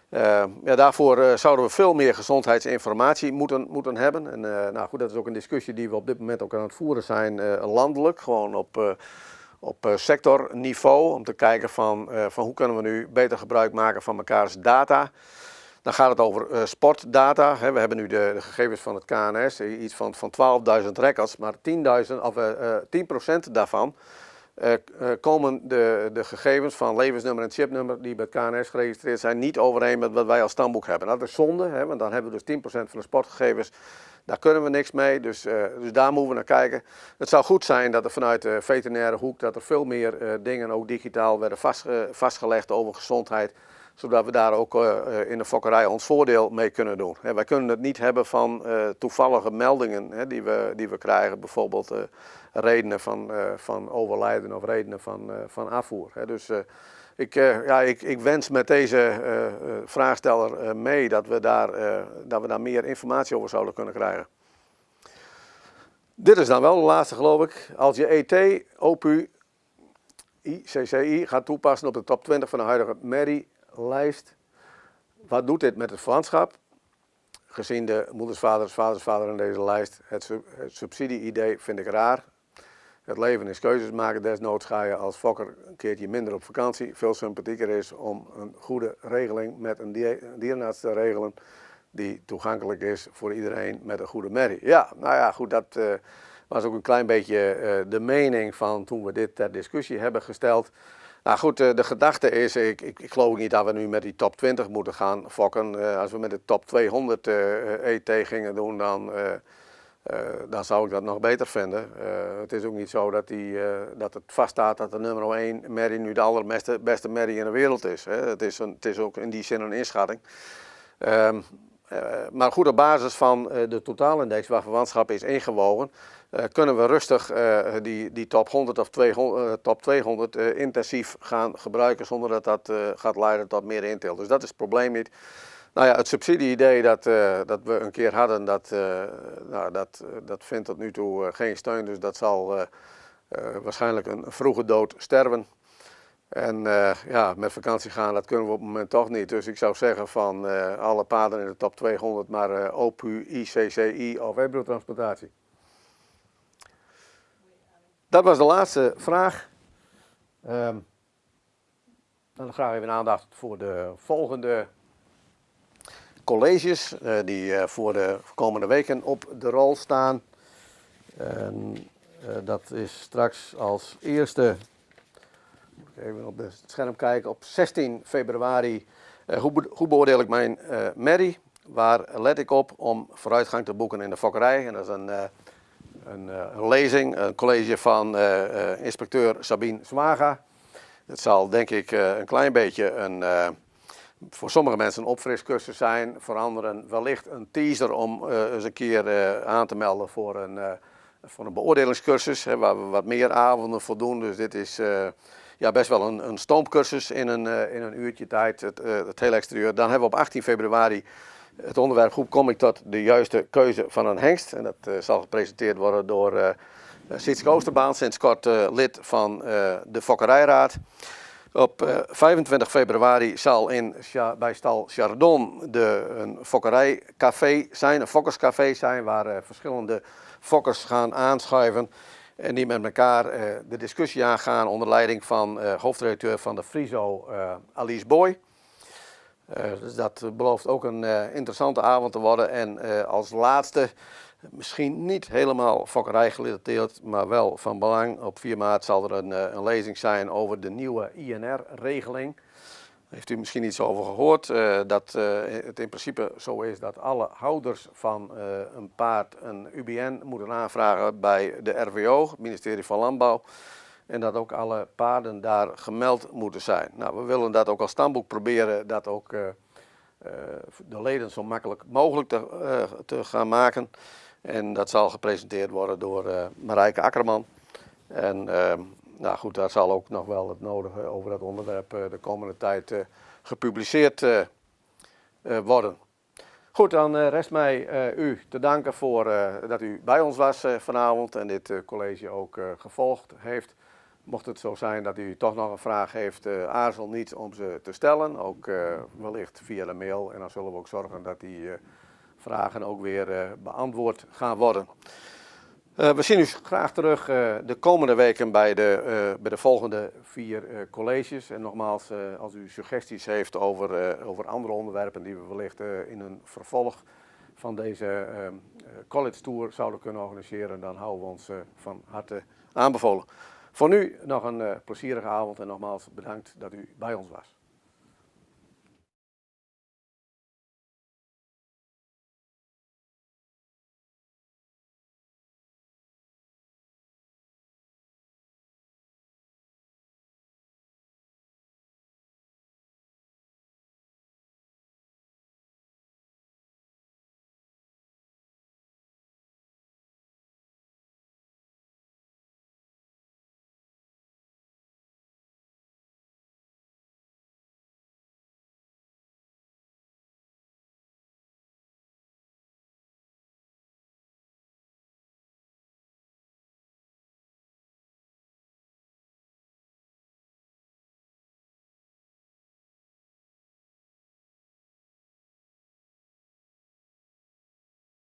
Ja, daarvoor zouden we veel meer gezondheidsinformatie moeten hebben. En nou goed, dat is ook een discussie die we op dit moment ook aan het voeren zijn, landelijk, gewoon op sectorniveau, om te kijken van hoe kunnen we nu beter gebruik maken van mekaars data. Dan gaat het over sportdata. We hebben nu de gegevens van het KNS, iets van 12.000 records, maar 10% daarvan komen de gegevens van levensnummer en chipnummer die bij het KNS geregistreerd zijn niet overeen met wat wij als stamboek hebben. Dat is zonde, want dan hebben we dus 10% van de sportgegevens. Daar kunnen we niks mee, dus daar moeten we naar kijken. Het zou goed zijn dat er vanuit de veterinaire hoek dat er veel meer dingen ook digitaal werden vastgelegd over gezondheid. zodat we daar ook in de fokkerij ons voordeel mee kunnen doen. Wij kunnen het niet hebben van toevallige meldingen die we krijgen, bijvoorbeeld redenen van overlijden of redenen van afvoer. Dus ik wens met deze vraagsteller mee dat we daar meer informatie over zouden kunnen krijgen. Dit is dan wel de laatste, geloof ik. Als je ET, OPU, ICCI gaat toepassen op de top 20 van de huidige MERRI-lijst, wat doet dit met het verwantschap? Gezien de moedersvaders, vadersvader in deze lijst, het subsidie-idee vind ik raar. Het leven is keuzes maken, desnoods ga je als fokker een keertje minder op vakantie. Veel sympathieker is om een goede regeling met een dierenarts te regelen die toegankelijk is voor iedereen met een goede merrie. Ja, nou ja, goed, dat was ook een klein beetje de mening van toen we dit ter discussie hebben gesteld. Nou goed, de gedachte is, ik geloof niet dat we nu met die top 20 moeten gaan fokken. Als we met de top 200 ET gingen doen, dan zou ik dat nog beter vinden. Het is ook niet zo dat het vaststaat dat de nummer 1 merrie nu de allerbeste merrie in de wereld is. Het is ook in die zin een inschatting. Maar goed, op basis van de totaalindex waar verwantschap is ingewogen, kunnen we rustig die top 100 of top 200 intensief gaan gebruiken zonder dat gaat leiden tot meer inteelt. Dus dat is het probleem niet. Nou ja, het subsidie-idee dat we een keer hadden, dat vindt tot nu toe geen steun. Dus dat zal waarschijnlijk een vroege dood sterven. En met vakantie gaan, dat kunnen we op het moment toch niet. Dus ik zou zeggen van alle paarden in de top 200, maar OPU, ICCI of embryotransplantatie. Dat was de laatste vraag. Dan graag even aandacht voor de volgende colleges die voor de komende weken op de rol staan. Dat is straks als eerste, even op het scherm kijken, op 16 februari. Hoe beoordeel ik mijn merrie? Waar let ik op om vooruitgang te boeken in de fokkerij? En dat is een lezing, een college van inspecteur Sabine Zwaga. Het zal denk ik een klein beetje voor sommige mensen een opfriscursus zijn, voor anderen wellicht een teaser om eens een keer aan te melden voor een beoordelingscursus, waar we wat meer avonden voor doen. Dus dit is best wel een stoomcursus in een uurtje tijd, het hele exterieur. Dan hebben we op 18 februari het onderwerp hoe kom ik tot de juiste keuze van een hengst. En dat zal gepresenteerd worden door Sietske Oosterbaan, sinds kort lid van de Fokkerijraad. Op 25 februari zal bij stal Chardon een fokkerijcafé zijn, een fokkerscafé zijn, waar verschillende fokkers gaan aanschuiven en die met elkaar de discussie aangaan onder leiding van hoofdredacteur van de Friso, Alice Boy. Dus dat belooft ook een interessante avond te worden. En als laatste, misschien niet helemaal fokkerij gerelateerd, maar wel van belang. Op 4 maart zal er een lezing zijn over de nieuwe INR-regeling. Heeft u misschien iets over gehoord? Dat het in principe zo is dat alle houders van een paard een UBN moeten aanvragen bij de RVO, het ministerie van Landbouw. En dat ook alle paarden daar gemeld moeten zijn. Nou, we willen dat ook als stamboek proberen dat ook de leden zo makkelijk mogelijk te gaan maken. En dat zal gepresenteerd worden door Marijke Akkerman. En nou goed, daar zal ook nog wel het nodige over dat onderwerp de komende tijd gepubliceerd worden. Goed, dan rest mij u te danken voor dat u bij ons was vanavond en dit college ook gevolgd heeft. Mocht het zo zijn dat u toch nog een vraag heeft, aarzel niet om ze te stellen. Ook wellicht via de mail. En dan zullen we ook zorgen dat die vragen ook weer beantwoord gaan worden. We zien u graag terug de komende weken bij de volgende 4 colleges. En nogmaals, als u suggesties heeft over andere onderwerpen die we wellicht in een vervolg van deze college tour zouden kunnen organiseren, dan houden we ons van harte aanbevolen. Voor nu nog een plezierige avond en nogmaals bedankt dat u bij ons was.